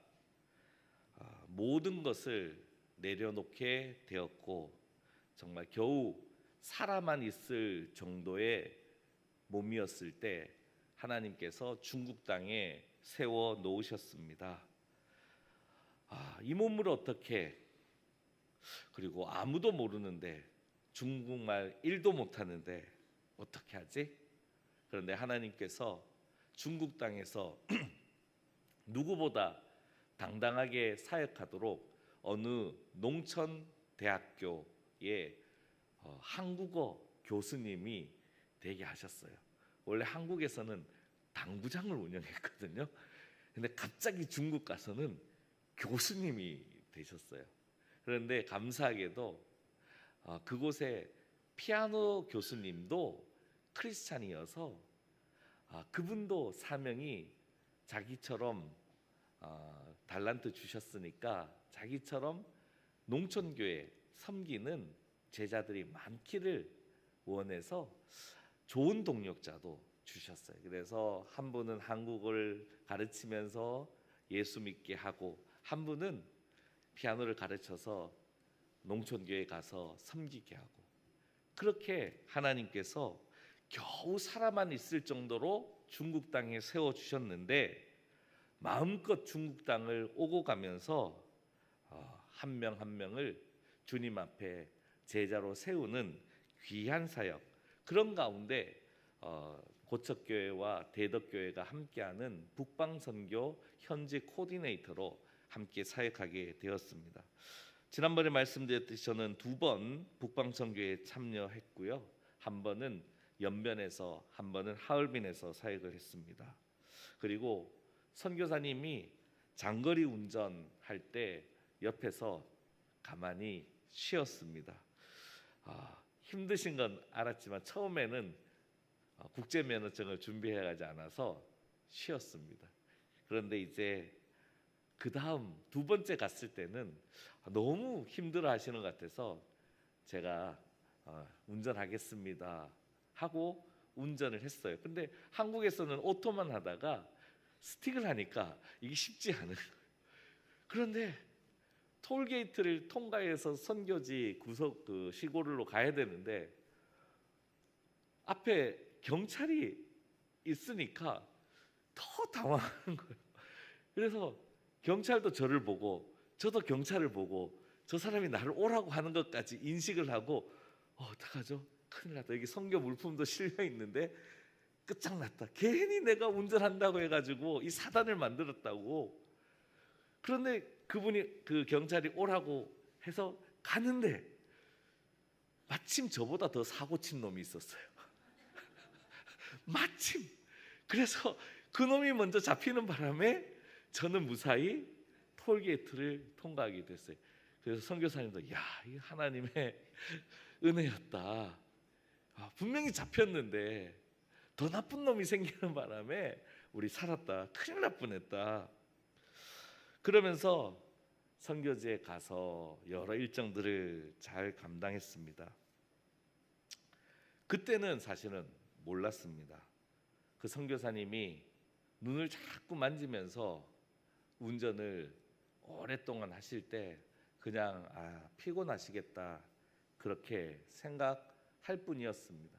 모든 것을 내려놓게 되었고 정말 겨우 살아만 있을 정도의 몸이었을 때 하나님께서 중국 땅에 세워 놓으셨습니다. 이 몸을 어떻게, 그리고 아무도 모르는데 중국말 1도 못하는데 어떻게 하지? 그런데 하나님께서 중국 땅에서 누구보다 당당하게 사역하도록 어느 농촌 대학교에 한국어 교수님이 되게 하셨어요. 원래 한국에서는 당구장을 운영했거든요. 근데 갑자기 중국 가서는 교수님이 되셨어요. 그런데 감사하게도 그곳에 피아노 교수님도 크리스찬이어서 그분도 사명이 자기처럼 달란트 주셨으니까 자기처럼 농촌교회 섬기는 제자들이 많기를 원해서 좋은 동력자도 주셨어요. 그래서 한 분은 한국어를 가르치면서 예수 믿게 하고 한 분은 피아노를 가르쳐서 농촌교회 가서 섬기게 하고, 그렇게 하나님께서 겨우 살아만 있을 정도로 중국 땅에 세워주셨는데 마음껏 중국 땅을 오고 가면서 한 명 한 명을 주님 앞에 제자로 세우는 귀한 사역, 그런 가운데 고척교회와 대덕교회가 함께하는 북방선교 현지 코디네이터로 함께 사역하게 되었습니다. 지난번에 말씀드렸듯이 저는 2번 북방선교에 참여했고요. 한 번은 연변에서, 한 번은 하얼빈에서 사역을 했습니다. 그리고 선교사님이 장거리 운전할 때 옆에서 가만히 쉬었습니다. 힘드신 건 알았지만 처음에는 국제면허증을 준비해 가지 않아서 쉬었습니다. 그런데 이제 그 다음 2번째 갔을 때는 너무 힘들어 하시는 것 같아서 제가 운전하겠습니다 하고 운전을 했어요. 근데 한국에서는 오토만 하다가 스틱을 하니까 이게 쉽지 않은 거예요. 그런데 톨게이트를 통과해서 선교지 구석 그 시골로 가야 되는데 앞에 경찰이 있으니까 더 당황한 거예요. 그래서 경찰도 저를 보고 저도 경찰을 보고 저 사람이 나를 오라고 하는 것까지 인식을 하고 어떡하죠? 큰일 났다. 여기 선교 물품도 실려 있는데 끝장났다. 괜히 내가 운전한다고 해가지고 이 사단을 만들었다고. 그런데 그분이 그 경찰이 오라고 해서 가는데 마침 저보다 더 사고 친 놈이 있었어요. 마침. 그래서 그 놈이 먼저 잡히는 바람에 저는 무사히 톨게이트를 통과하게 됐어요. 그래서 선교사님도 야, 이 하나님의 은혜였다. 분명히 잡혔는데 더 나쁜 놈이 생기는 바람에 우리 살았다. 큰일 날 뻔했다. 그러면서 선교지에 가서 여러 일정들을 잘 감당했습니다. 그때는 사실은 몰랐습니다. 그 선교사님이 눈을 자꾸 만지면서 운전을 오랫동안 하실 때 그냥 피곤하시겠다 그렇게 생각할 뿐이었습니다.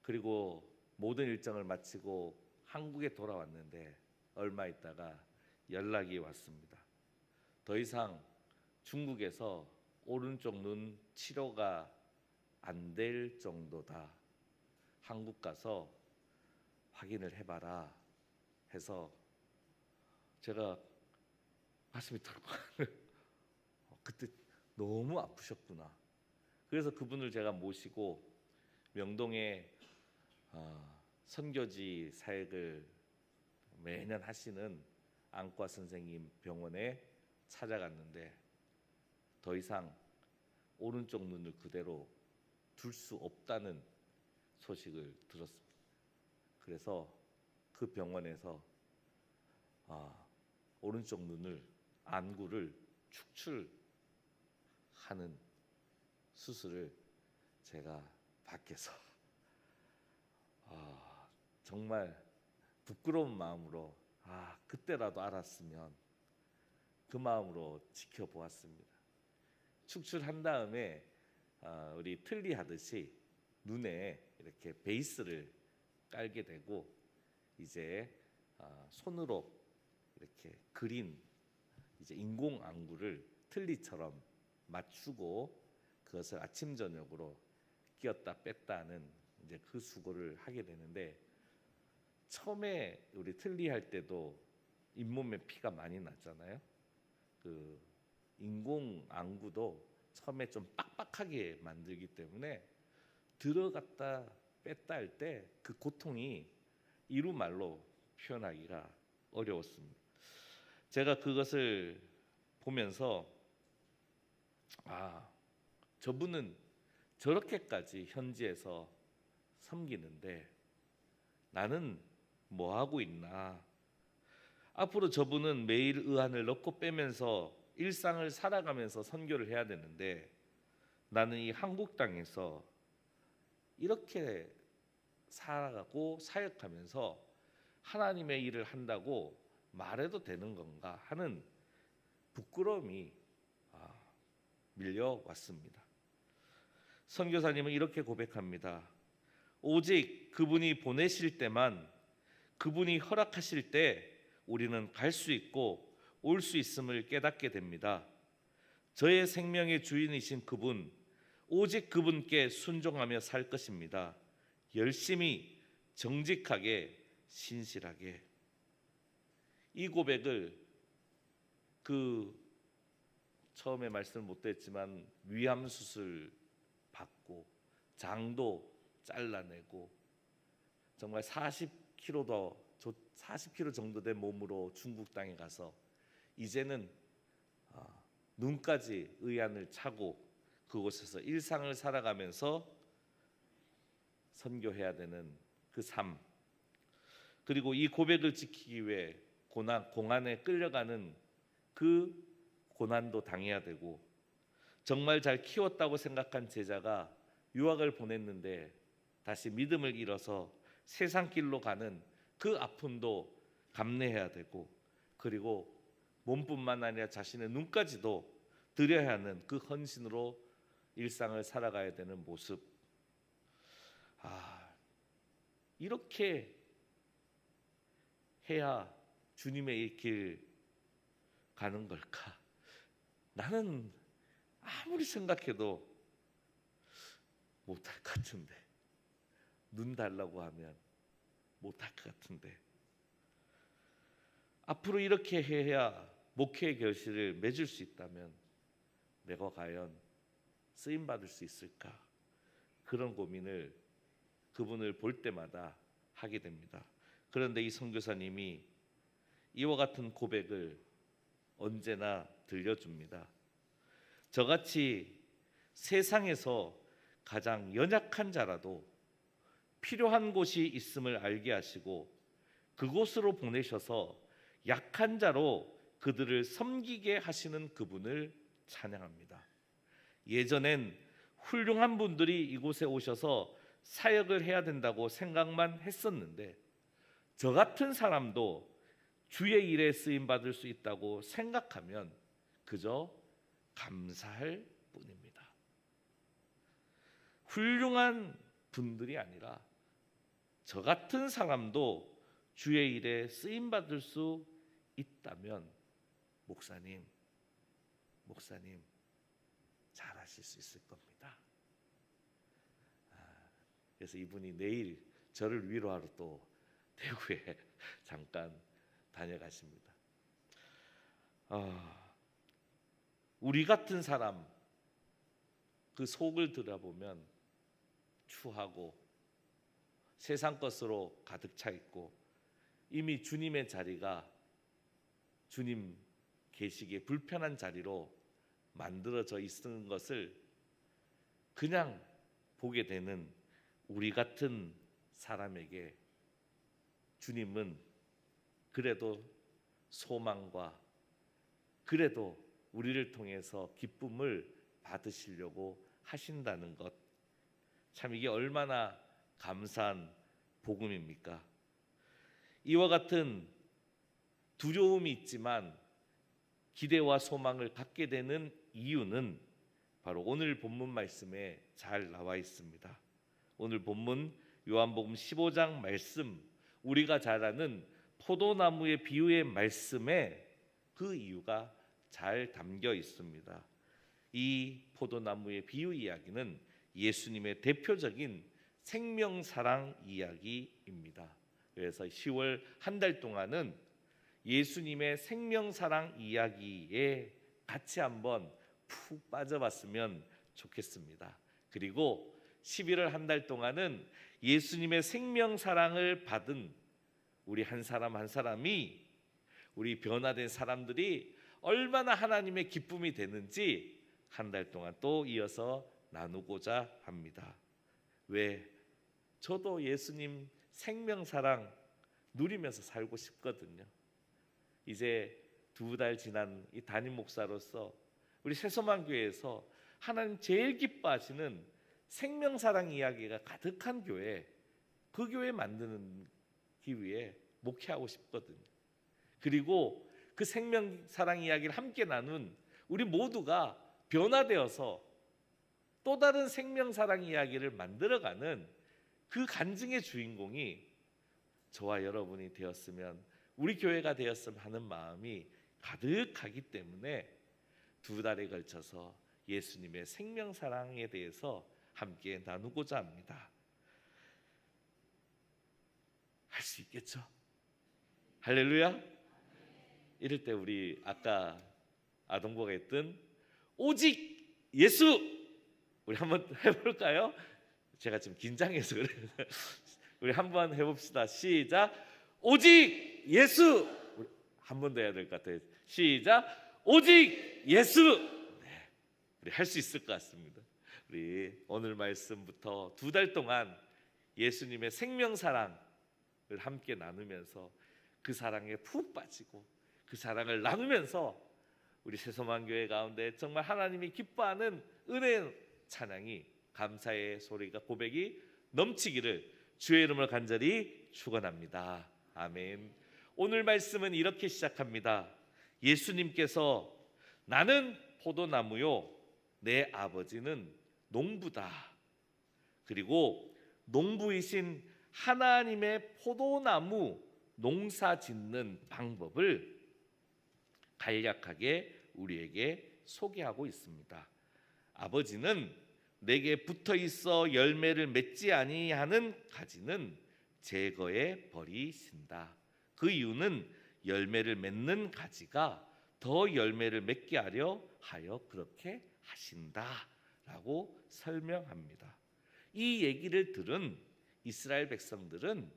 그리고 모든 일정을 마치고 한국에 돌아왔는데 얼마 있다가 연락이 왔습니다. 더 이상 중국에서 오른쪽 눈 치료가 안 될 정도다. 한국 가서 확인을 해봐라 해서 제가 가슴이 덜컥 그때 너무 아프셨구나. 그래서 그분을 제가 모시고 명동에 선교지 사역을 매년 하시는 안과 선생님 병원에 찾아갔는데 더 이상 오른쪽 눈을 그대로 둘 수 없다는 소식을 들었습니다. 그래서 그 병원에서 오른쪽 눈을 안구를 축출하는 수술을 제가 밖에서 정말 부끄러운 마음으로 그때라도 알았으면 그 마음으로 지켜보았습니다. 축출한 다음에 우리 틀니 하듯이 눈에 이렇게 베이스를 깔게 되고 이제 손으로 이렇게 그린 이제 인공 안구를 틀니처럼 맞추고 그것을 아침 저녁으로 끼었다 뺐다 하는 이제 그 수고를 하게 되는데 처음에 우리 틀니 할 때도 잇몸에 피가 많이 났잖아요. 그 인공 안구도 처음에 좀 빡빡하게 만들기 때문에 들어갔다 뺐다 할 때 그 고통이 이루 말로 표현하기가 어려웠습니다. 제가 그것을 보면서 저분은 저렇게까지 현지에서 섬기는데 나는 뭐 하고 있나. 앞으로 저분은 매일 의안을 넣고 빼면서 일상을 살아가면서 선교를 해야 되는데 나는 이 한국 땅에서 이렇게 살아가고 사역하면서 하나님의 일을 한다고 말해도 되는 건가 하는 부끄러움이 밀려왔습니다. 선교사님은 이렇게 고백합니다. 오직 그분이 보내실 때만, 그분이 허락하실 때 우리는 갈 수 있고 올 수 있음을 깨닫게 됩니다. 저의 생명의 주인이신 그분, 오직 그분께 순종하며 살 것입니다. 열심히, 정직하게, 신실하게. 이 고백을 처음에 말씀을 못 드렸지만 위암 수술 받고 장도 잘라내고 정말 40kg 정도 된 몸으로 중국 땅에 가서 이제는 눈까지 의안을 차고 그곳에서 일상을 살아가면서 선교해야 되는 그 삶, 그리고 이 고백을 지키기 위해 공안에 끌려가는 그 고난도 당해야 되고, 정말 잘 키웠다고 생각한 제자가 유학을 보냈는데 다시 믿음을 잃어서 세상 길로 가는 그 아픔도 감내해야 되고, 그리고 몸뿐만 아니라 자신의 눈까지도 드려야 하는 그 헌신으로 일상을 살아가야 되는 모습. 이렇게 해야 주님의 길 가는 걸까? 나는 아무리 생각해도 못할 것 같은데, 눈 달라고 하면 못할 것 같은데, 앞으로 이렇게 해야 목회의 결실을 맺을 수 있다면 내가 과연 쓰임 받을 수 있을까? 그런 고민을 그분을 볼 때마다 하게 됩니다. 그런데 이 선교사님이 이와 같은 고백을 언제나 들려줍니다. 저같이 세상에서 가장 연약한 자라도 필요한 곳이 있음을 알게 하시고 그곳으로 보내셔서 약한 자로 그들을 섬기게 하시는 그분을 찬양합니다. 예전엔 훌륭한 분들이 이곳에 오셔서 사역을 해야 된다고 생각만 했었는데 저 같은 사람도 주의 일에 쓰임 받을 수 있다고 생각하면 그저 감사할 뿐입니다. 훌륭한 분들이 아니라 저 같은 사람도 주의 일에 쓰임 받을 수 있다면 목사님 잘하실 수 있을 겁니다. 그래서 이분이 내일 저를 위로하러 또 대구에 잠깐 다녀가십니다. 우리 같은 사람 그 속을 들어보면 추하고 세상 것으로 가득 차 있고 이미 주님의 자리가 주님 계시기에 불편한 자리로 만들어져 있는 것을 그냥 보게 되는 우리 같은 사람에게 주님은 그래도 소망과 그래도 우리를 통해서 기쁨을 받으시려고 하신다는 것, 참 이게 얼마나 감사한 복음입니까? 이와 같은 두려움이 있지만 기대와 소망을 갖게 되는 이유는 바로 오늘 본문 말씀에 잘 나와 있습니다. 오늘 본문 요한복음 15장 말씀, 우리가 잘 아는 포도나무의 비유의 말씀에 그 이유가 잘 담겨 있습니다. 이 포도나무의 비유 이야기는 예수님의 대표적인 생명사랑 이야기입니다. 그래서 10월 한 달 동안은 예수님의 생명사랑 이야기에 같이 한번 푹 빠져봤으면 좋겠습니다. 그리고 11월 한 달 동안은 예수님의 생명사랑을 받은 우리 한 사람 한 사람이, 우리 변화된 사람들이 얼마나 하나님의 기쁨이 되는지 한 달 동안 또 이어서 나누고자 합니다. 왜? 저도 예수님 생명사랑 누리면서 살고 싶거든요. 이제 2달 지난 이 담임 목사로서 우리 새소망교회에서 하나님 제일 기뻐하시는 생명사랑 이야기가 가득한 교회, 그 교회 만드기 위해 목회하고 싶거든요. 그리고 그 생명사랑 이야기를 함께 나눈 우리 모두가 변화되어서 또 다른 생명사랑 이야기를 만들어가는 그 간증의 주인공이 저와 여러분이 되었으면, 우리 교회가 되었으면 하는 마음이 가득하기 때문에 2달에 걸쳐서 예수님의 생명사랑에 대해서 함께 나누고자 합니다. 할 수 있겠죠? 할렐루야. 이럴 때 우리 아까 아동부가 했던 오직 예수, 우리 한번 해볼까요? 제가 지금 긴장해서 그래요. 우리 한번 해봅시다. 시작. 오직 예수. 한 번 더 해야 될 것 같아요. 시작. 오직 예수. 네, 우리 할 수 있을 것 같습니다. 우리 오늘 말씀부터 2달 동안 예수님의 생명사랑을 함께 나누면서 그 사랑에 푹 빠지고 그 사랑을 나누면서 우리 새소망교회 가운데 정말 하나님이 기뻐하는 은혜 찬양이, 감사의 소리가, 고백이 넘치기를 주의 이름을 간절히 축원합니다. 아멘. 오늘 말씀은 이렇게 시작합니다. 예수님께서 나는 포도나무요 내 아버지는 농부다. 그리고 농부이신 하나님의 포도나무 농사 짓는 방법을 간략하게 우리에게 소개하고 있습니다. 아버지는 내게 붙어 있어 열매를 맺지 아니하는 가지는 제거해 버리신다. 그 이유는 열매를 맺는 가지가 더 열매를 맺게 하려 하여 그렇게 하신다라고 설명합니다. 이 얘기를 들은 이스라엘 백성들은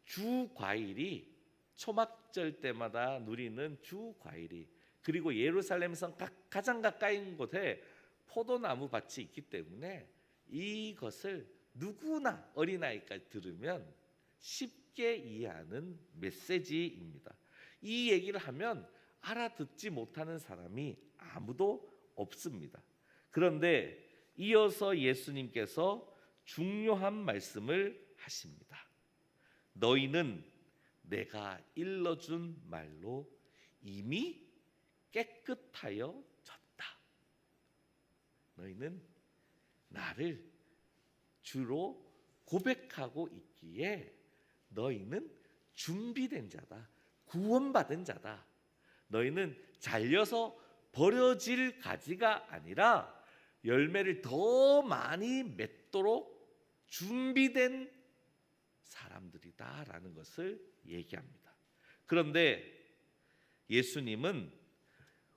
주 과일이 초막절 때마다 누리는 주 과일이, 그리고 예루살렘성 가장 가까인 곳에 포도나무 밭이 있기 때문에 이것을 누구나 어린아이까지 들으면 쉽게 이해하는 메시지입니다. 이 얘기를 하면 알아듣지 못하는 사람이 아무도 없습니다. 그런데 이어서 예수님께서 중요한 말씀을 하십니다. 너희는 내가 일러준 말로 이미 깨끗하여 졌다. 너희는 나를 주로 고백하고 있기에 너희는 준비된 자다. 구원받은 자다. 너희는 잘려서 버려질 가지가 아니라 열매를 더 많이 맺도록 준비된 사람들이다라는 것을 얘기합니다. 그런데 예수님은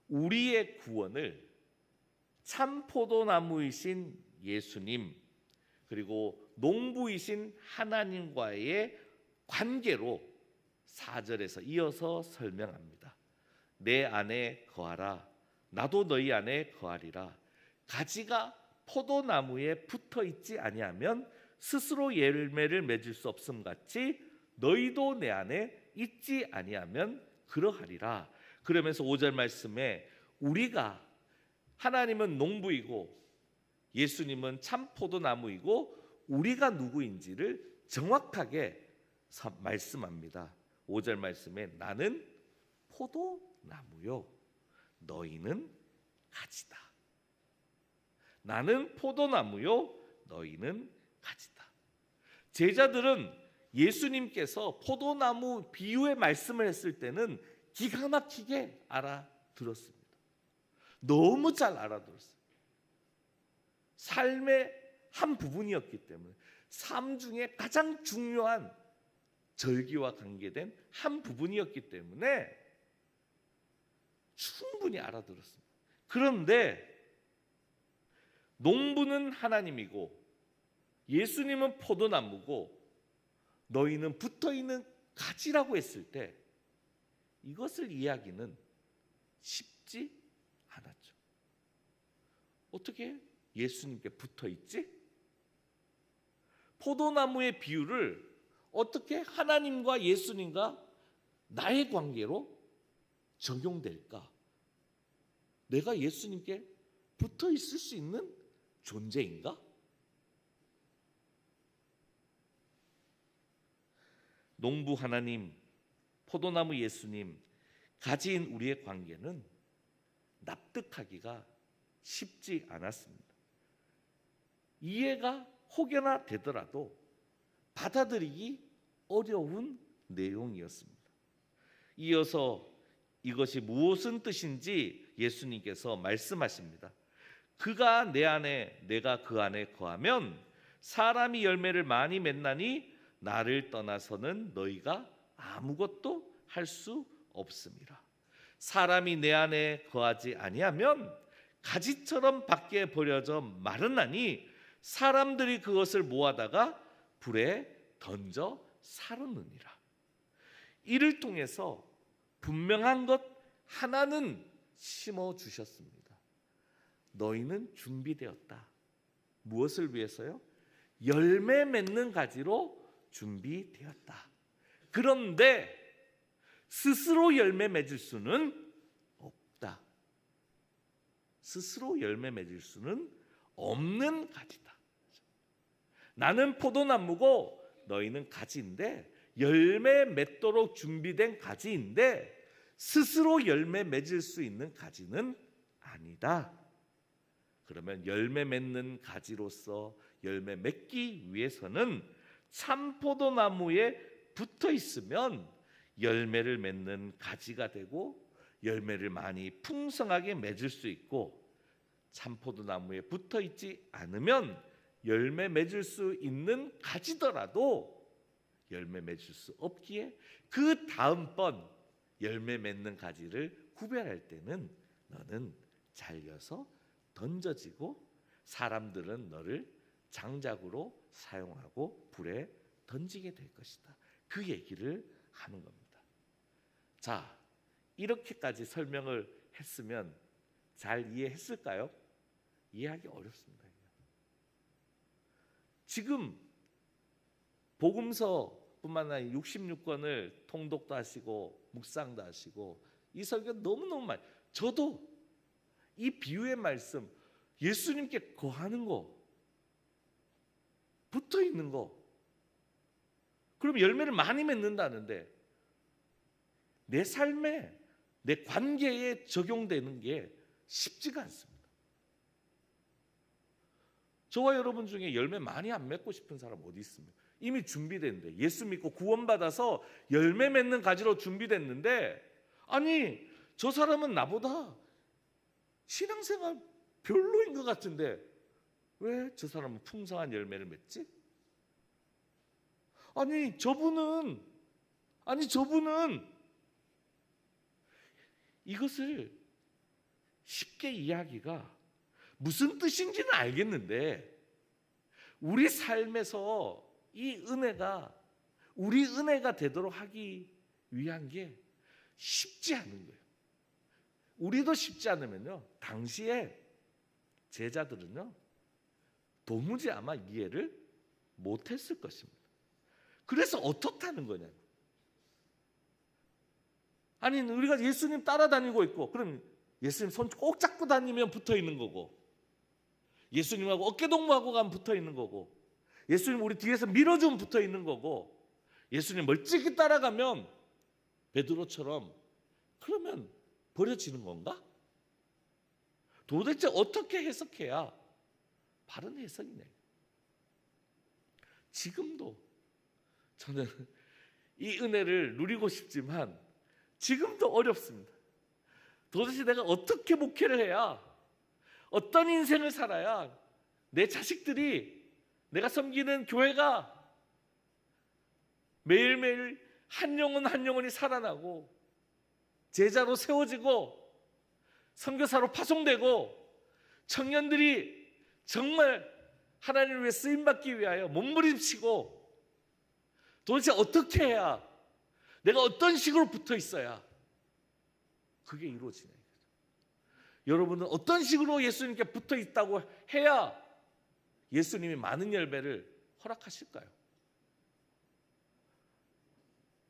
우리의 구원을 참 포도나무이신 예수님, 그리고 농부이신 하나님과의 관계로 4절에서 이어서 설명합니다. 내 안에 거하라. 나도 너희 안에 거하리라. 가지가 포도나무에 붙어 있지 아니하면 스스로 열매를 맺을 수 없음 같이 너희도 내 안에 있지 아니하면 그러하리라. 그러면서 5절 말씀에 우리가, 하나님은 농부이고 예수님은 참 포도나무이고 우리가 누구인지를 정확하게 말씀합니다. 5절 말씀에 나는 포도나무요 너희는 가지다. 나는 포도나무요 너희는 가지다. 제자들은 예수님께서 포도나무 비유의 말씀을 했을 때는 기가 막히게 알아들었습니다. 너무 잘 알아들었어요. 삶의 한 부분이었기 때문에, 삶 중에 가장 중요한 절기와 관계된 한 부분이었기 때문에 충분히 알아들었습니다. 그런데 농부는 하나님이고 예수님은 포도나무고 너희는 붙어있는 가지라고 했을 때 이것을 이해하기는 쉽지 않았죠. 어떻게 예수님께 붙어있지? 포도나무의 비유를 어떻게 하나님과 예수님과 나의 관계로 적용될까? 내가 예수님께 붙어 있을 수 있는 존재인가? 농부 하나님, 포도나무 예수님, 가지인 우리의 관계는 납득하기가 쉽지 않았습니다. 이해가 혹여나 되더라도 받아들이기 어려운 내용이었습니다. 이어서 이것이 무엇은 뜻인지 예수님께서 말씀하십니다. 그가 내 안에 내가 그 안에 거하면 사람이 열매를 많이 맺나니 나를 떠나서는 너희가 아무것도 할 수 없음이라. 사람이 내 안에 거하지 아니하면 가지처럼 밖에 버려져 마르나니 사람들이 그것을 모아다가 불에 던져 사르느니라. 이를 통해서 분명한 것 하나는 심어 주셨습니다. 너희는 준비되었다. 무엇을 위해서요? 열매 맺는 가지로 준비되었다. 그런데 스스로 열매 맺을 수는 없다. 스스로 열매 맺을 수는 없는 가지다. 나는 포도나무고 너희는 가지인데, 열매 맺도록 준비된 가지인데 스스로 열매 맺을 수 있는 가지는 아니다. 그러면 열매 맺는 가지로서 열매 맺기 위해서는 참 포도나무에 붙어 있으면 열매를 맺는 가지가 되고 열매를 많이 풍성하게 맺을 수 있고, 참포도나무에 붙어 있지 않으면 열매 맺을 수 있는 가지더라도 열매 맺을 수 없기에 그 다음번 열매 맺는 가지를 구별할 때는 너는 잘려서 던져지고 사람들은 너를 장작으로 사용하고 불에 던지게 될 것이다. 그 얘기를 하는 겁니다. 자, 이렇게까지 설명을 했으면 잘 이해했을까요? 이해하기 어렵습니다. 지금 복음서뿐만 아니라 66권을 통독도 하시고 묵상도 하시고 이 설교 너무너무 많이, 저도 이 비유의 말씀, 예수님께 거하는 거, 붙어 있는 거, 그럼 열매를 많이 맺는다는데 내 삶에, 내 관계에 적용되는 게 쉽지가 않습니다. 저와 여러분 중에 열매 많이 안 맺고 싶은 사람 어디 있습니까? 이미 준비됐는데, 예수 믿고 구원받아서 열매 맺는 가지로 준비됐는데, 아니 저 사람은 나보다 신앙생활 별로인 것 같은데 왜 저 사람은 풍성한 열매를 맺지? 아니 저분은 이것을 쉽게 이해하기가 무슨 뜻인지는 알겠는데 우리 삶에서 이 은혜가 우리 은혜가 되도록 하기 위한 게 쉽지 않은 거예요. 우리도 쉽지 않으면요, 당시에 제자들은요 도무지 아마 이해를 못했을 것입니다. 그래서 어떻다는 거냐? 아니 우리가 예수님 따라다니고 있고, 그럼 예수님 손 꼭 잡고 다니면 붙어 있는 거고, 예수님하고 어깨동무하고 가면 붙어 있는 거고, 예수님 우리 뒤에서 밀어주면 붙어 있는 거고, 예수님 멀찍이 따라가면 베드로처럼 그러면 버려지는 건가? 도대체 어떻게 해석해야 바른 해석이네. 지금도 저는 이 은혜를 누리고 싶지만 지금도 어렵습니다. 도대체 내가 어떻게 목회를 해야, 어떤 인생을 살아야 내 자식들이, 내가 섬기는 교회가 매일매일 한 영혼 한 영혼이 살아나고 제자로 세워지고 선교사로 파송되고 청년들이 정말 하나님을 위해 쓰임받기 위하여 몸부림치고, 도대체 어떻게 해야, 내가 어떤 식으로 붙어 있어야 그게 이루어지냐. 여러분은 어떤 식으로 예수님께 붙어 있다고 해야 예수님이 많은 열매를 허락하실까요?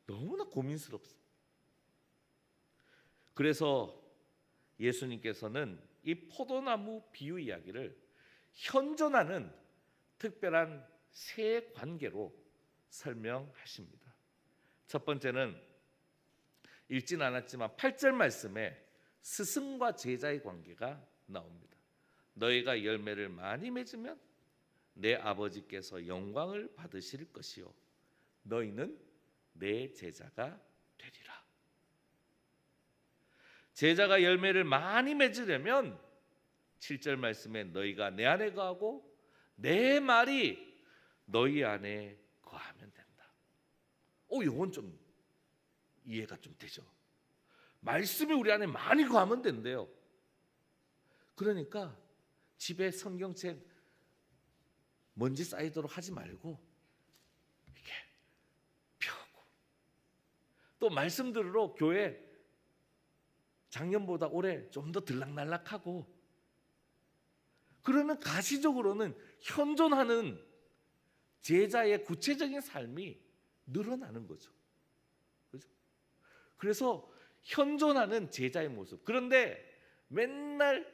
너무나 고민스럽습니다. 그래서 예수님께서는 이 포도나무 비유 이야기를 현존하는 특별한 세 관계로 설명하십니다. 첫 번째는 읽진 않았지만 8절 말씀에 스승과 제자의 관계가 나옵니다. 너희가 열매를 많이 맺으면 내 아버지께서 영광을 받으실 것이요 너희는 내 제자가 되리라. 제자가 열매를 많이 맺으려면 7절 말씀에 너희가 내 안에 거하고 내 말이 너희 안에 거하면 된다. 이건 좀 이해가 좀 되죠. 말씀이 우리 안에 많이 거하면 된대요. 그러니까 집에 성경책 먼지 쌓이도록 하지 말고 이렇게 펴고, 또 말씀 들으러 교회 작년보다 올해 좀 더 들락날락하고, 그러면 가시적으로는 현존하는 제자의 구체적인 삶이 늘어나는 거죠. 그렇죠? 그래서 현존하는 제자의 모습. 그런데 맨날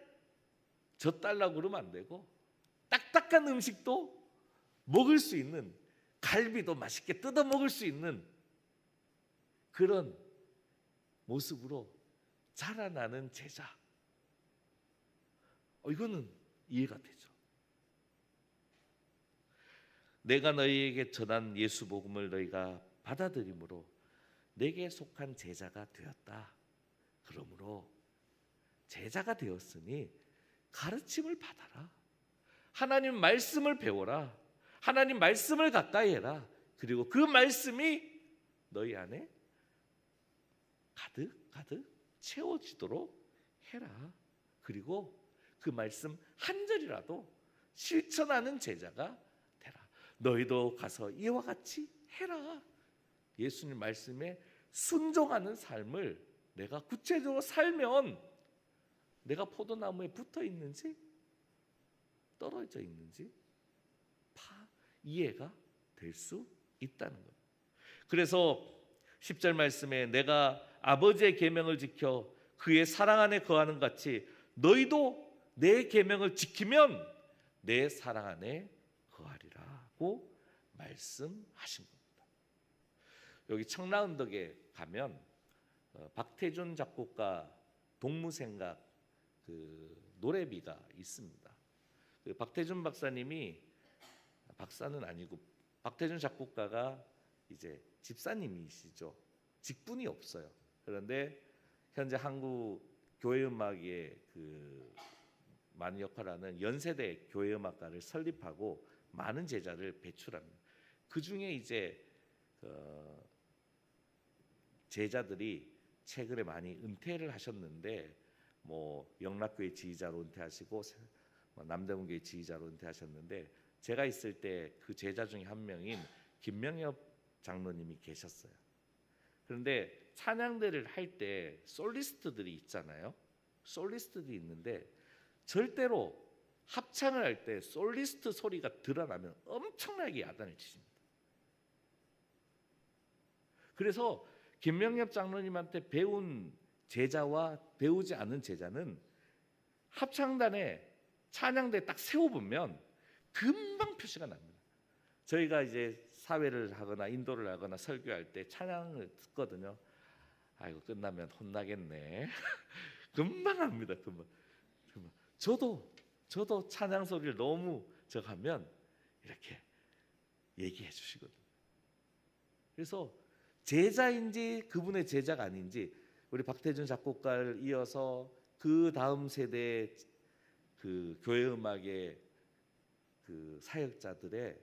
젖달라고 그러면 안 되고, 딱딱한 음식도 먹을 수 있는, 갈비도 맛있게 뜯어 먹을 수 있는 그런 모습으로 자라나는 제자. 이거는 이해가 되죠. 내가 너희에게 전한 예수 복음을 너희가 받아들임으로 내게 속한 제자가 되었다. 그러므로 제자가 되었으니 가르침을 받아라. 하나님 말씀을 배워라. 하나님 말씀을 가까이 해라. 그리고 그 말씀이 너희 안에 가득 채워지도록 해라. 그리고 그 말씀 한 절이라도 실천하는 제자가 되라. 너희도 가서 이와 같이 해라. 예수님 말씀에 순종하는 삶을 내가 구체적으로 살면 내가 포도나무에 붙어 있는지 떨어져 있는지 이해가 될 수 있다는 겁니다. 그래서 10절 말씀에 내가 아버지의 계명을 지켜 그의 사랑 안에 거하는 같이 너희도 내 계명을 지키면 내 사랑 안에 거하리라고 말씀하신 겁니다. 여기 청라언덕에 가면 박태준 작곡가 동무생각 그 노래비가 있습니다. 그 박태준 박사님이 박사는 아니고 박태준 작곡가가 이제 집사님이시죠. 직분이 없어요. 그런데 현재 한국 교회 음악의 그 많은 역할을 하는 연세대 교회 음악가를 설립하고 많은 제자를 배출합니다. 그 중에 이제 제자들이 최근에 많이 은퇴를 하셨는데 뭐 영락교회 지휘자로 은퇴하시고 남대문교회 지휘자로 은퇴하셨는데 제가 있을 때 그 제자 중에 한 명인 김명엽 장로님이 계셨어요. 그런데 찬양대를 할 때 솔리스트들이 있잖아요. 솔리스트들이 있는데 절대로 합창을 할 때 솔리스트 소리가 드러나면 엄청나게 야단을 치십니다. 그래서 김명엽 장로님한테 배운 제자와 배우지 않은 제자는 합창단에 찬양대 딱 세워보면 금방 표시가 납니다. 저희가 이제 사회를 하거나 인도를 하거나 설교할 때 찬양을 듣거든요. 아이고 끝나면 혼나겠네. 금방 합니다. 금방. 저도 찬양 소리를 너무 하면 이렇게 얘기해 주시거든요. 그래서 제자인지 그분의 제자가 아닌지 우리 박태준 작곡가를 이어서 그 다음 세대 그 교회 음악의 그 사역자들의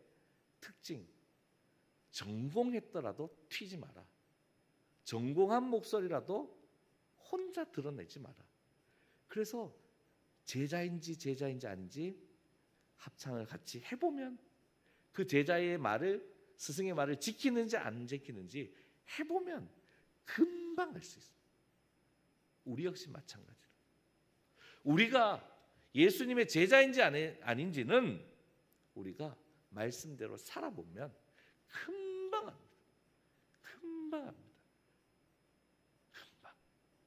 특징, 전공했더라도 튀지 마라. 전공한 목소리라도 혼자 드러내지 마라. 그래서 제자인지 아닌지 합창을 같이 해보면 그 제자의 말을 스승의 말을 지키는지 안 지키는지 해보면 금방 알 수 있어요. 우리 역시 마찬가지로 우리가 예수님의 제자인지 아닌지는 우리가 말씀대로 살아보면 금방 합니다. 금방.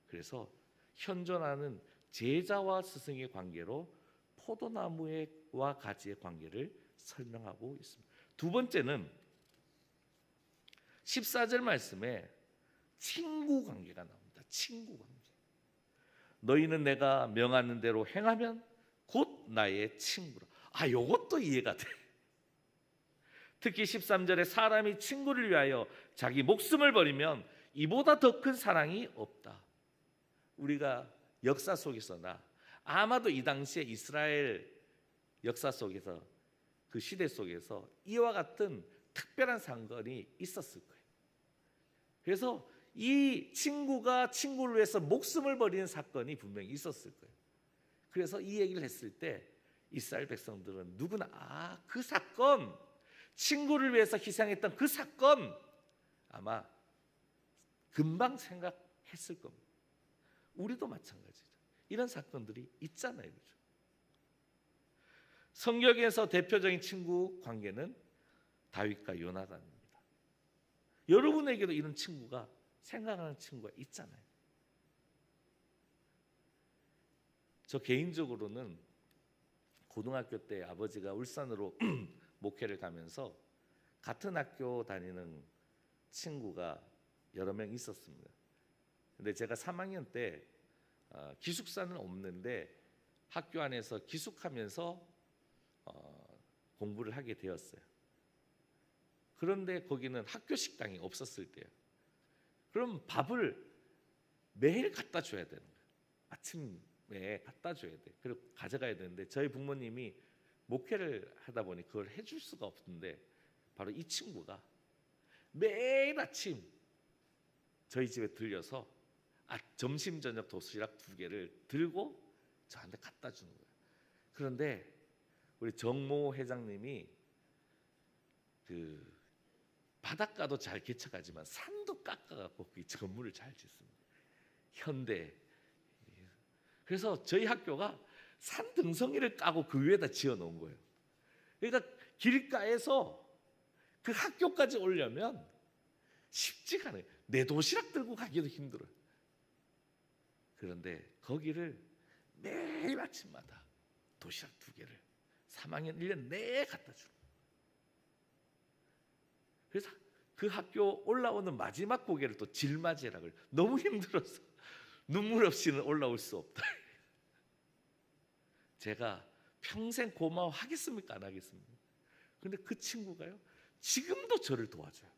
그래서 현존하는 제자와 스승의 관계로 포도나무와 가지의 관계를 설명하고 있습니다. 두 번째는 14절 말씀에 친구 관계가 나옵니다. 친구 관계. 너희는 내가 명하는 대로 행하면 곧 나의 친구라. 요것도 이해가 돼. 특히 13절에 사람이 친구를 위하여 자기 목숨을 버리면 이보다 더 큰 사랑이 없다. 우리가 역사 속에서나 아마도 이 당시에 이스라엘 역사 속에서 그 시대 속에서 이와 같은 특별한 사건이 있었을 거예요. 그래서 이 친구가 친구를 위해서 목숨을 버리는 사건이 분명히 있었을 거예요. 그래서 이 얘기를 했을 때 이스라엘 백성들은 누구나 그 사건, 친구를 위해서 희생했던 그 사건 아마 금방 생각했을 겁니다. 우리도 마찬가지죠. 이런 사건들이 있잖아요. 그렇죠? 성경에서 대표적인 친구 관계는 다윗과 요나단입니다. 여러분에게도 이런 친구가 생각하는 친구가 있잖아요. 저 개인적으로는 고등학교 때 아버지가 울산으로 목회를 가면서 같은 학교 다니는 친구가 여러 명 있었습니다. 근데 제가 3학년 때 기숙사는 없는데 학교 안에서 기숙하면서 공부를 하게 되었어요. 그런데 거기는 학교 식당이 없었을 때요. 그럼 밥을 매일 갖다 줘야 되는 거예요. 갖다 줘야 돼. 그리고 가져가야 되는데 저희 부모님이 목회를 하다 보니 그걸 해줄 수가 없는데 바로 이 친구가 매일 아침 저희 집에 들려서 점심 저녁 도시락 2개를 들고 저한테 갖다 주는 거예요. 그런데 우리 정모 회장님이 그 바닷가도 잘 개척하지만 산도 깎아갖고 이 건물을 잘 짓습니다. 현대. 그래서 저희 학교가 산 등성이를 까고 그 위에다 지어 놓은 거예요. 그러니까 길가에서 그 학교까지 오려면 쉽지가 않아요. 내 도시락 들고 가기도 힘들어요. 그런데 거기를 매일 아침마다 도시락 2개를 3학년 1년 내내 갖다 주는 거예요. 그래서 그 학교 올라오는 마지막 고개를 또 질맞이라고 해요. 너무 힘들어서 눈물 없이는 올라올 수 없다. 제가 평생 고마워하겠습니까? 안 하겠습니까? 근데 그 친구가요 지금도 저를 도와줘요.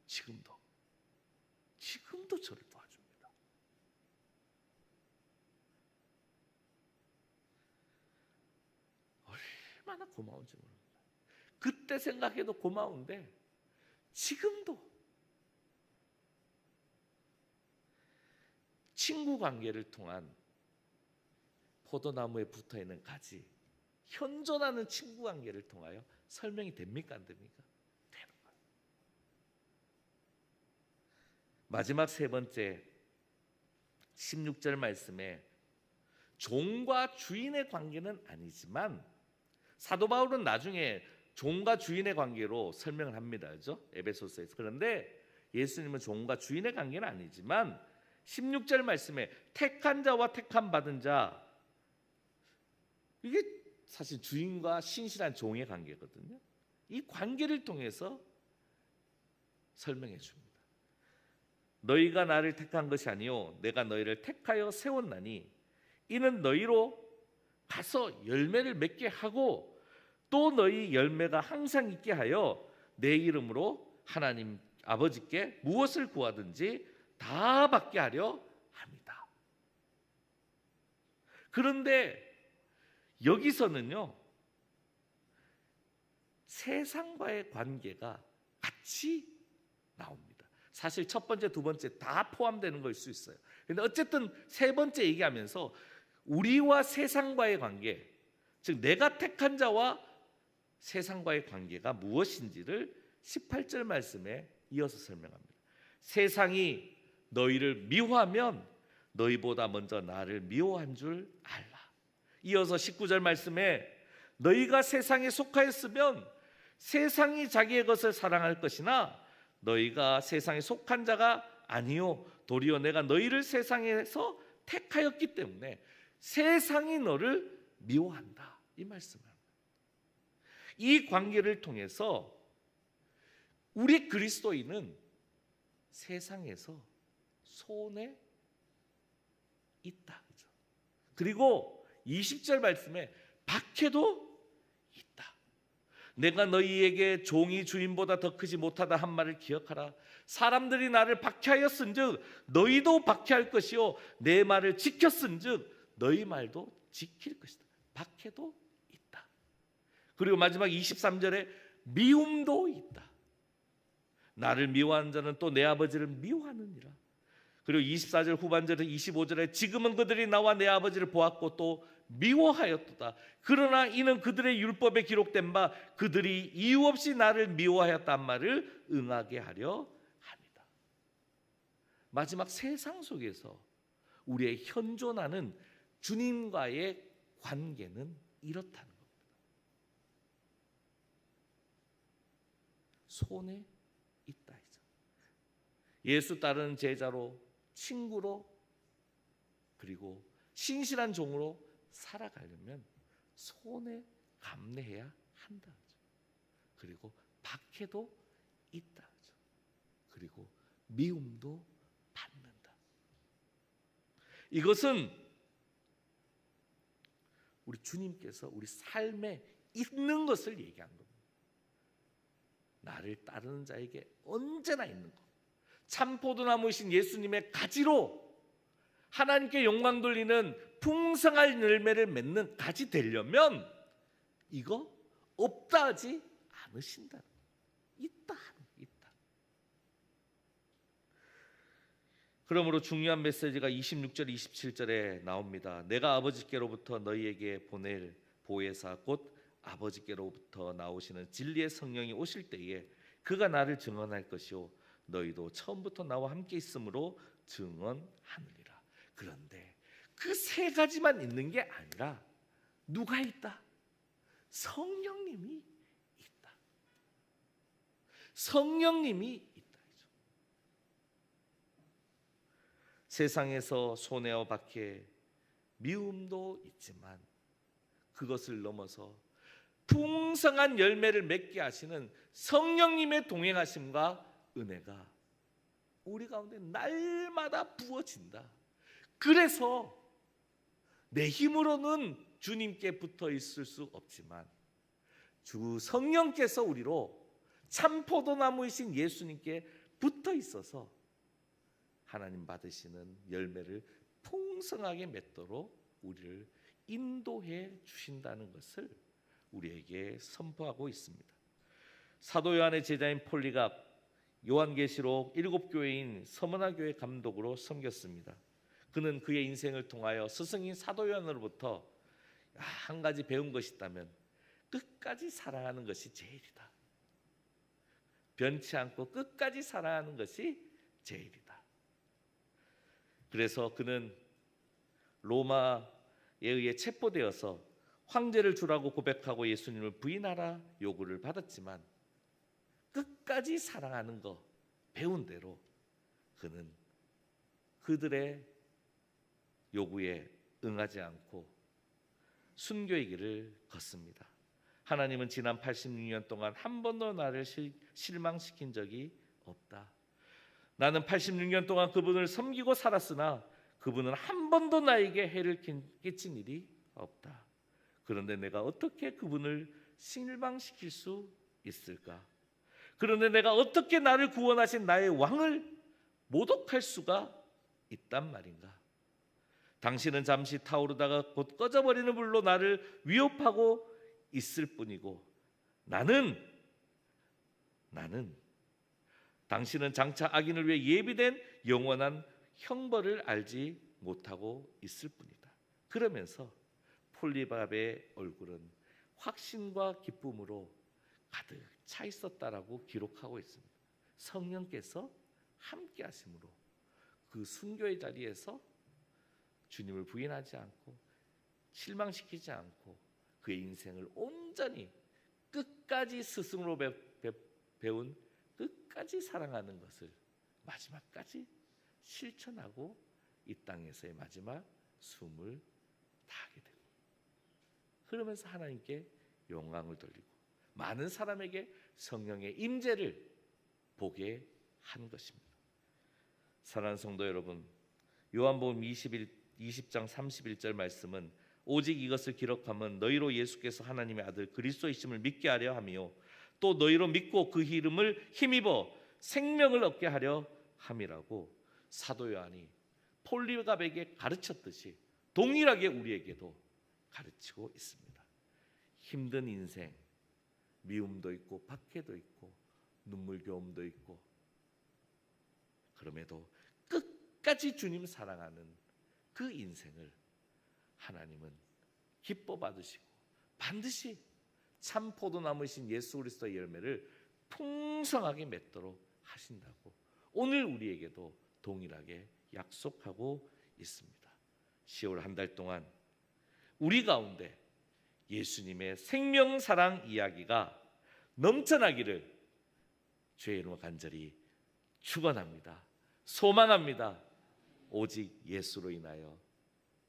지금도 저를 도와줍니다. 얼마나 고마운지 모릅니다. 그때 생각해도 고마운데 지금도 친구 관계를 통한 포도나무에 붙어있는 가지, 현존하는 친구 관계를 통하여 설명이 됩니까? 안 됩니까? 되는 거예요. 마지막 3번째 16절 말씀에 종과 주인의 관계는 아니지만 사도 바울은 나중에 종과 주인의 관계로 설명을 합니다. 그렇죠? 에베소서에서. 그런데 예수님은 종과 주인의 관계는 아니지만 16절 말씀에 택한 자와 택함 받은 자, 이게 사실 주인과 신실한 종의 관계거든요. 이 관계를 통해서 설명해 줍니다. 너희가 나를 택한 것이 아니요 내가 너희를 택하여 세웠나니 이는 너희로 가서 열매를 맺게 하고 또 너희 열매가 항상 있게 하여 내 이름으로 하나님 아버지께 무엇을 구하든지 다 받게 하려 합니다. 그런데 여기서는요 세상과의 관계가 같이 나옵니다. 사실 첫 번째, 두 번째 다 포함되는 걸 수 있어요. 그런데 어쨌든 3번째 얘기하면서 우리와 세상과의 관계, 즉 내가 택한 자와 세상과의 관계가 무엇인지를 18절 말씀에 이어서 설명합니다. 세상이 너희를 미워하면 너희보다 먼저 나를 미워한 줄 알라. 이어서 19절 말씀에 너희가 세상에 속하였으면 세상이 자기의 것을 사랑할 것이나 너희가 세상에 속한 자가 아니요 도리어 내가 너희를 세상에서 택하였기 때문에 세상이 너를 미워한다. 이 말씀을 합니다. 이 관계를 통해서 우리 그리스도인은 세상에서 손에 있다. 그렇죠? 그리고 20절 말씀에 박해도 있다. 내가 너희에게 종이 주인보다 더 크지 못하다 한 말을 기억하라. 사람들이 나를 박해하였은즉 너희도 박해할 것이요 내 말을 지켰은즉 너희 말도 지킬 것이다. 박해도 있다. 그리고 마지막 23절에 미움도 있다. 나를 미워하는 자는 또 내 아버지를 미워하느니라. 그리고 24절 후반절에 25절에 지금은 그들이 나와 내 아버지를 보았고 또 미워하였도다. 그러나 이는 그들의 율법에 기록된 바 그들이 이유 없이 나를 미워하였단 말을 응하게 하려 합니다. 마지막 세상 속에서 우리의 현존하는 주님과의 관계는 이렇다는 겁니다. 손에 있다. 예수 따르는 제자로, 친구로, 그리고 신실한 종으로 살아가려면 손에 감내해야 한다. 그리고 박해도 있다. 그리고 미움도 받는다. 이것은 우리 주님께서 우리 삶에 있는 것을 얘기한 겁니다. 나를 따르는 자에게 언제나 있는 것. 참 포도나무이신 예수님의 가지로 하나님께 영광 돌리는 풍성한 열매를 맺는 가지 되려면 이거 없다 하지 않으신다. 있다. 그러므로 중요한 메시지가 26절 27절에 나옵니다. 내가 아버지께로부터 너희에게 보낼 보혜사 곧 아버지께로부터 나오시는 진리의 성령이 오실 때에 그가 나를 증언할 것이요 너희도 처음부터 나와 함께 있으므로 증언하느니라. 그런데 그 세 가지만 있는 게 아니라 누가 있다? 성령님이 있다. 성령님이 있다. 세상에서 손해와 박해, 미움도 있지만 그것을 넘어서 풍성한 열매를 맺게 하시는 성령님의 동행하심과 은혜가 우리 가운데 날마다 부어진다. 그래서 내 힘으로는 주님께 붙어 있을 수 없지만 주 성령께서 우리로 참 포도나무이신 예수님께 붙어 있어서 하나님 받으시는 열매를 풍성하게 맺도록 우리를 인도해 주신다는 것을 우리에게 선포하고 있습니다. 사도 요한의 제자인 폴리갑 요한계시록 7교회인 서머나 교회 감독으로 섬겼습니다. 그는 그의 인생을 통하여 스승인 사도 요한으로부터 한 가지 배운 것이 있다면 끝까지 사랑하는 것이 제일이다. 변치 않고 끝까지 사랑하는 것이 제일이다. 그래서 그는 로마에 의해 체포되어서 황제를 주라고 고백하고 예수님을 부인하라 요구를 받았지만 끝까지 사랑하는 거 배운 대로 그는 그들의 요구에 응하지 않고 순교의 길을 걷습니다. 하나님은 지난 86년 동안 한 번도 나를 실망시킨 적이 없다. 나는 86년 동안 그분을 섬기고 살았으나 그분은 한 번도 나에게 해를 끼친 일이 없다. 그런데 내가 어떻게 그분을 실망시킬 수 있을까? 그런데 내가 어떻게 나를 구원하신 나의 왕을 모독할 수가 있단 말인가? 당신은 잠시 타오르다가 곧 꺼져버리는 불로 나를 위협하고 있을 뿐이고 나는 당신은 장차 악인을 위해 예비된 영원한 형벌을 알지 못하고 있을 뿐이다. 그러면서 폴리갑의 얼굴은 확신과 기쁨으로 가득 차 있었다라고 기록하고 있습니다. 성령께서 함께 하심으로 그 순교의 자리에서 주님을 부인하지 않고 실망시키지 않고 그의 인생을 온전히 끝까지 스승으로 배운 끝까지 사랑하는 것을 마지막까지 실천하고 이 땅에서의 마지막 숨을 다하게 되고 그러면서 하나님께 영광을 돌리고 많은 사람에게 성령의 임재를 보게 한 것입니다. 사랑하는 성도 여러분, 요한복음 20장 31절 말씀은 오직 이것을 기록하면 너희로 예수께서 하나님의 아들 그리스도이심을 믿게 하려 함이요 또 너희로 믿고 그 이름을 힘입어 생명을 얻게 하려 함이라고 사도 요한이 폴리갑에게 가르쳤듯이 동일하게 우리에게도 가르치고 있습니다. 힘든 인생, 미움도 있고 박해도 있고 눈물겨움도 있고 그럼에도 끝까지 주님 사랑하는 그 인생을 하나님은 기뻐 받으시고 반드시 참 포도나무이신 예수 그리스도의 열매를 풍성하게 맺도록 하신다고 오늘 우리에게도 동일하게 약속하고 있습니다. 10월 한 달 동안 우리 가운데 예수님의 생명 사랑 이야기가 넘쳐나기를 주의 이름으로 간절히 축원합니다. 소망합니다. 오직 예수로 인하여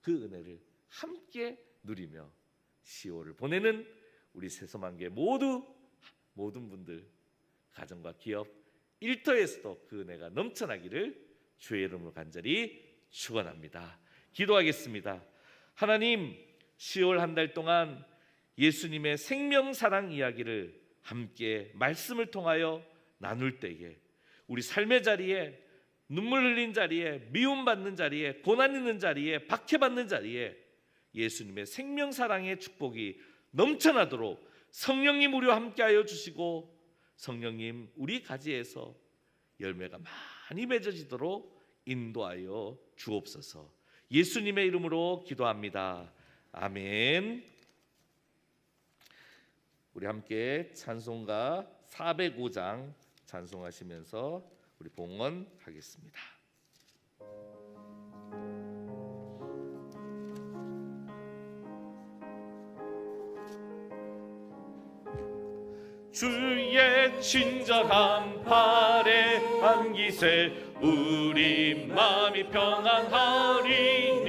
그 은혜를 함께 누리며 10월을 보내는 우리 새소망교회 모든 분들 가정과 기업 일터에서도 그 은혜가 넘쳐나기를 주의 이름으로 간절히 축원합니다. 기도하겠습니다. 하나님 10월 한 달 동안 예수님의 생명 사랑 이야기를 함께 말씀을 통하여 나눌 때에 우리 삶의 자리에 눈물 흘린 자리에, 미움받는 자리에, 고난 있는 자리에, 박해받는 자리에 예수님의 생명 사랑의 축복이 넘쳐나도록 성령님 우리와 함께하여 주시고, 성령님 우리 가지에서 열매가 많이 맺어지도록 인도하여 주옵소서. 예수님의 이름으로 기도합니다. 아멘. 우리 함께 찬송가 405장 찬송하시면서 우리 봉헌하겠습니다. 주의 친절한 팔에 안기세 우리 마음이 평안하리니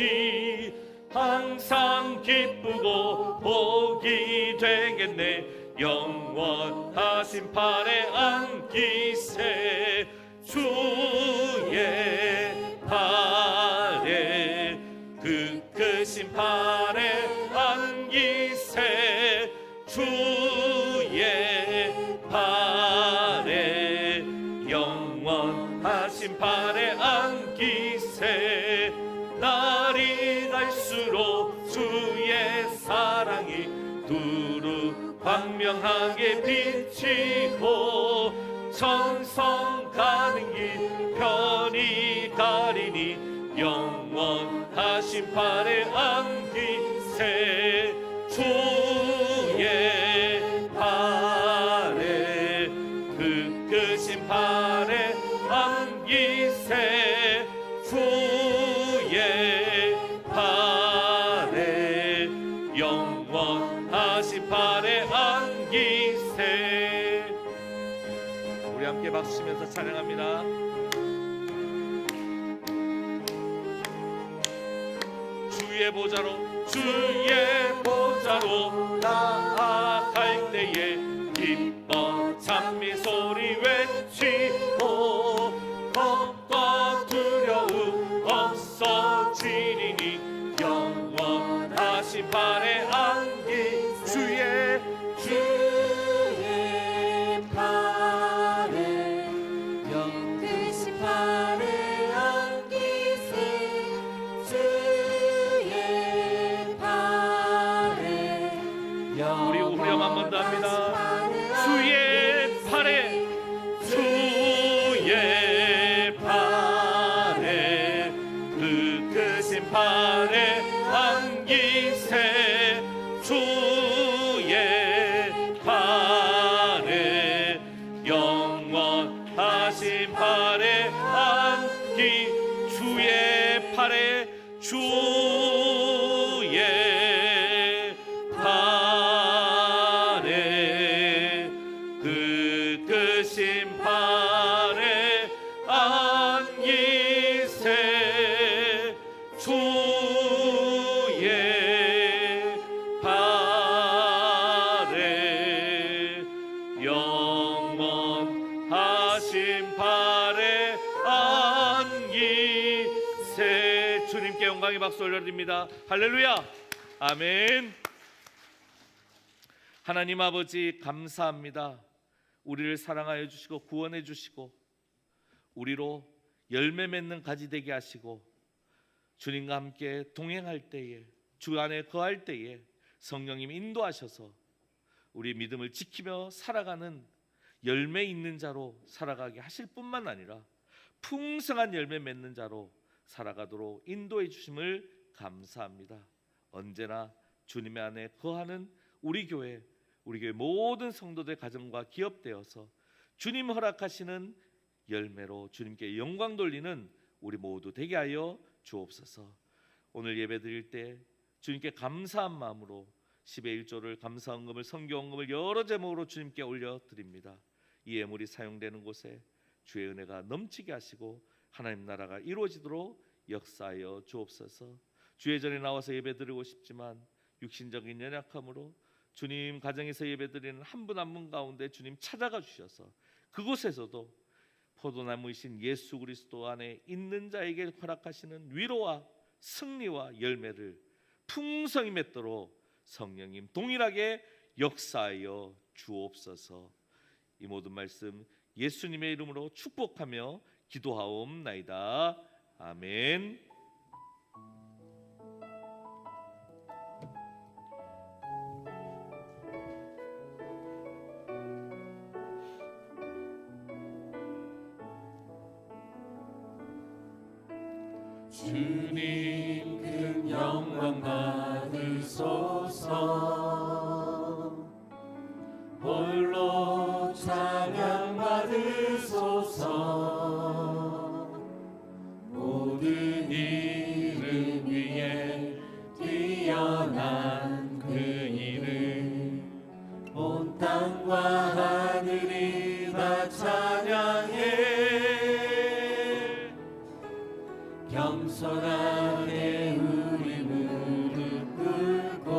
항상 기쁘고 복이 되겠네. 영원하신 팔에 안기세 주의 팔에 그 크신 팔에 안기세 주의 팔에 영원하신 팔에 안기세. 날이 갈수록 주의 사랑이 두루 광명하게 비치고 천성 가는 길 편히 가리니 영원하신 팔에 안기세 주의 팔에 그 크신 팔에 안기세 주의 팔에 영원하신 팔에 안기세. 우리 함께 박수 치면서 찬양합니다. 주의 보좌로 나아갈 때에 기뻐 찬미 소리 외치고 겁과 두려움 없어지리니 영원하신 팔에 안기 주의 팔에 영크신 팔에 안기세 주의 팔에 우리 후렴 한 번 더 합니다. 주의 팔에 그 크신 팔에 안기세 주의 팔에 영원하신 팔에 안기 주의 팔에 주의 팔에 그 크신 팔에 안기세 주의 팔에 영원하신 팔에 안기세. 주님께 영광의 박수 올려드립니다. 할렐루야. 아멘. 하나님 아버지 감사합니다. 우리를 사랑하여 주시고 구원해 주시고 우리로 열매 맺는 가지 되게 하시고 주님과 함께 동행할 때에 주 안에 거할 때에 성령님 인도하셔서 우리 믿음을 지키며 살아가는 열매 있는 자로 살아가게 하실 뿐만 아니라 풍성한 열매 맺는 자로 살아가도록 인도해 주심을 감사합니다. 언제나 주님의 안에 거하는 우리 교회 모든 성도들 가정과 기업되어서 주님 허락하시는 열매로 주님께 영광 돌리는 우리 모두 되게 하여 주옵소서. 오늘 예배 드릴 때 주님께 감사한 마음으로 10의 1조를 감사헌금을 선교헌금을 여러 제목으로 주님께 올려드립니다. 이 예물이 사용되는 곳에 주의 은혜가 넘치게 하시고 하나님 나라가 이루어지도록 역사하여 주옵소서. 주의 전에 나와서 예배드리고 싶지만 육신적인 연약함으로 주님 가정에서 예배드리는 한 분 한 분 가운데 주님 찾아가 주셔서 그곳에서도 포도나무이신 예수 그리스도 안에 있는 자에게 허락하시는 위로와 승리와 열매를 풍성히 맺도록 성령님 동일하게 역사하여 주옵소서. 이 모든 말씀 예수님의 이름으로 축복하며 기도하옵나이다. 아멘. 주님 큰 영광 받으소서. 홀로 찬양 받으소서. 모든 이름 위에 뛰어난 그 이름, 온 땅과 하늘이 다 찬양해. 겸손하게 우리 무릎 꿇고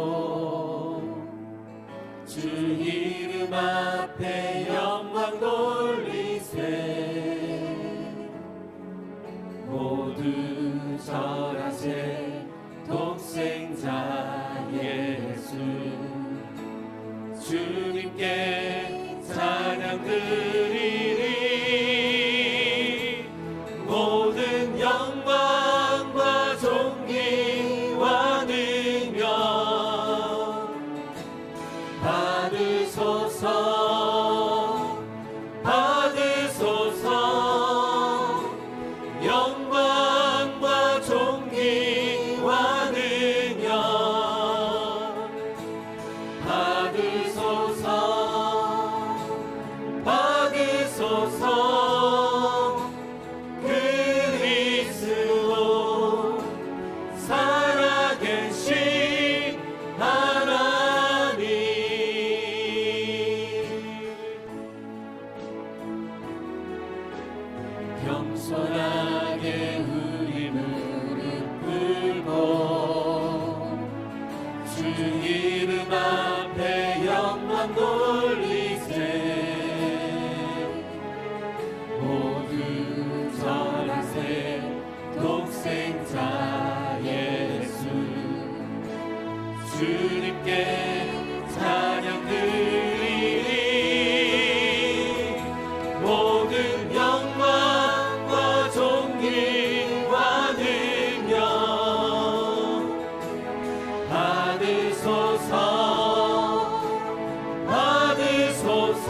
주 이름 앞에 영광 돌리세. 모두 절하세. 독생자 예수 주님께 찬양 드리리. 모든 영광과 존귀와 능력 받으소서. 받으소서. 영광과 존귀와 능력 받으소서. 받으소서. 그리스도 살아계신 하나님. 겸손하게 우리 무릎 꿇고 주 이름 앞에 영광 돌리세. 모두 절하세. 독생자 예수 주님께 찬양 드리리. 모든 영광과 존귀와 능력 받으소서. 받으소서.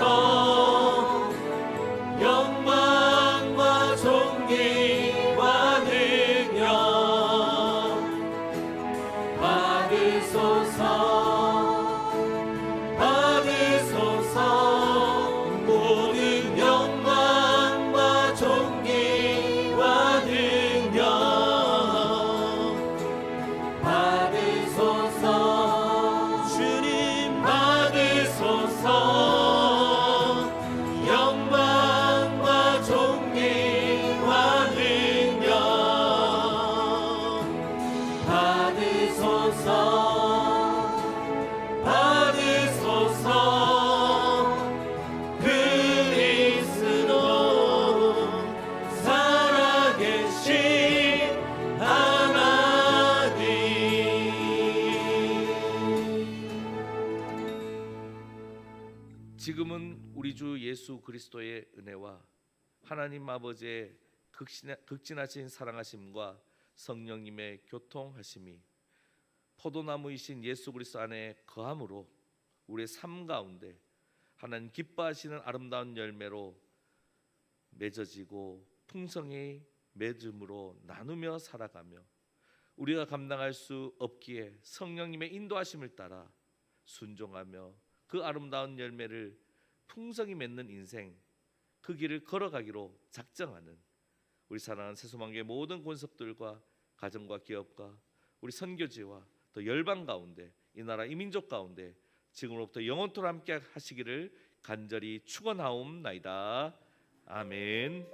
영광과 존귀와 능력 받으소서. 받으소서. 모든 영광과 존귀와 능력 받으소서. 주님 받으소서. 영광과 존귀와 능력 받으소서. 받으소서. 그리스도 살아계신 하나님. 지금은 우리 주 예수 그리스도의 은혜와 하나님 아버지의 극진하신 사랑하심과 성령님의 교통하심이 포도나무이신 예수 그리스도 안에 거함으로 우리의 삶 가운데 하나님 기뻐하시는 아름다운 열매로 맺어지고 풍성히 맺음으로 나누며 살아가며 우리가 감당할 수 없기에 성령님의 인도하심을 따라 순종하며 그 아름다운 열매를 풍성히 맺는 인생, 그 길을 걸어가기로 작정하는 우리 사랑하는 새소망교회 모든 권속들과 가정과 기업과 우리 선교지와 또 열방 가운데 이 나라 이 민족 가운데 지금으로부터 영원토록 함께 하시기를 간절히 축원하옵나이다. 아멘.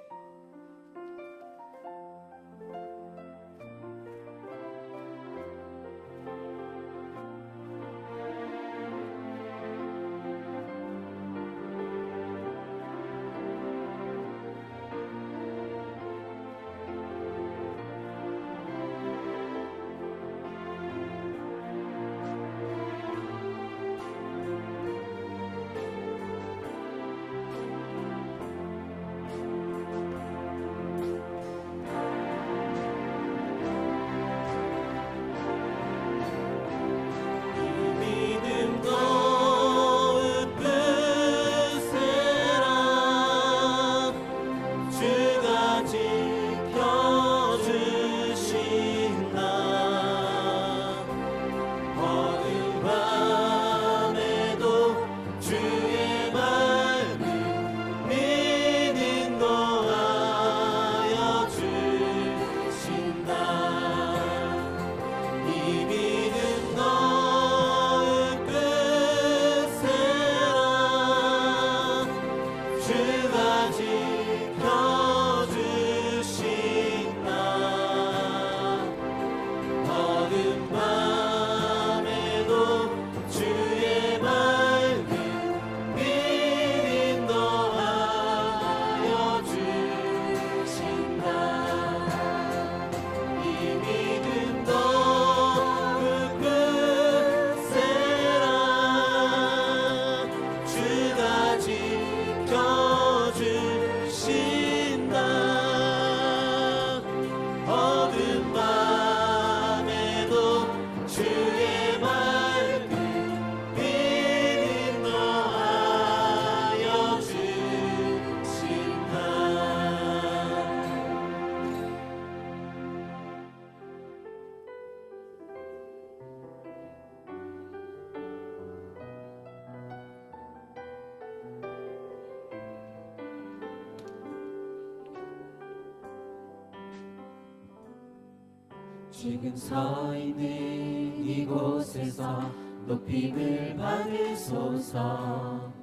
지금 서 있는 이곳에서 높임을 받으소서.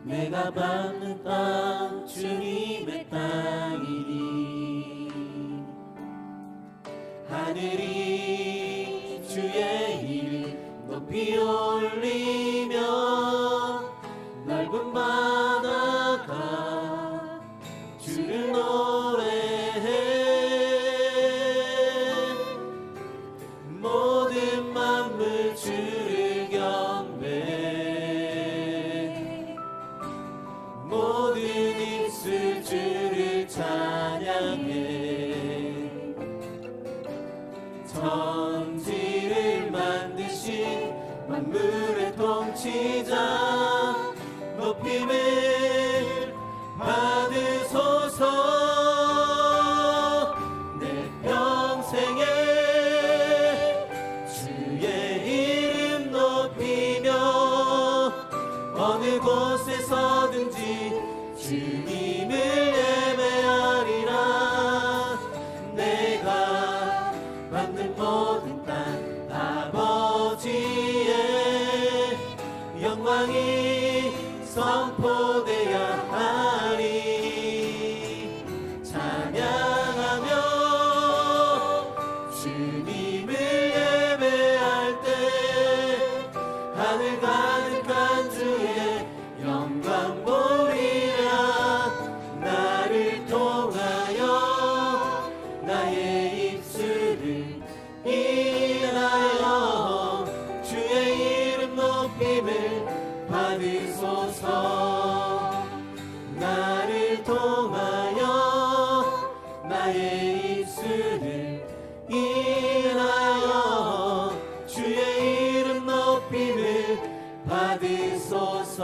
내가 밟는 땅 주님의 땅이니 하늘이 주의 이름 높이 올리며 넓은 바다가 주를 노래해. 모든 만물 주를 경배해. 모든 입술 주를 찬양해. 천지를 만드신 만물의 통치자 높임을 받으소서. 내 평생에 주의 이름 높이며 어느 곳에서든지 주님을 예배하리라. 내가 받는 모든 땅 아버지의 영광이 선포되어야 하리. 찬양하며 주님을 예배할 때 하늘 가득한 주의 영광 보리라. 나를 통하여 나의 입술을 인하여 주의 이름 높임을 받으소서. 나를 통하여 나의 입술을 인하여 주의 이름 높임을 받으소서.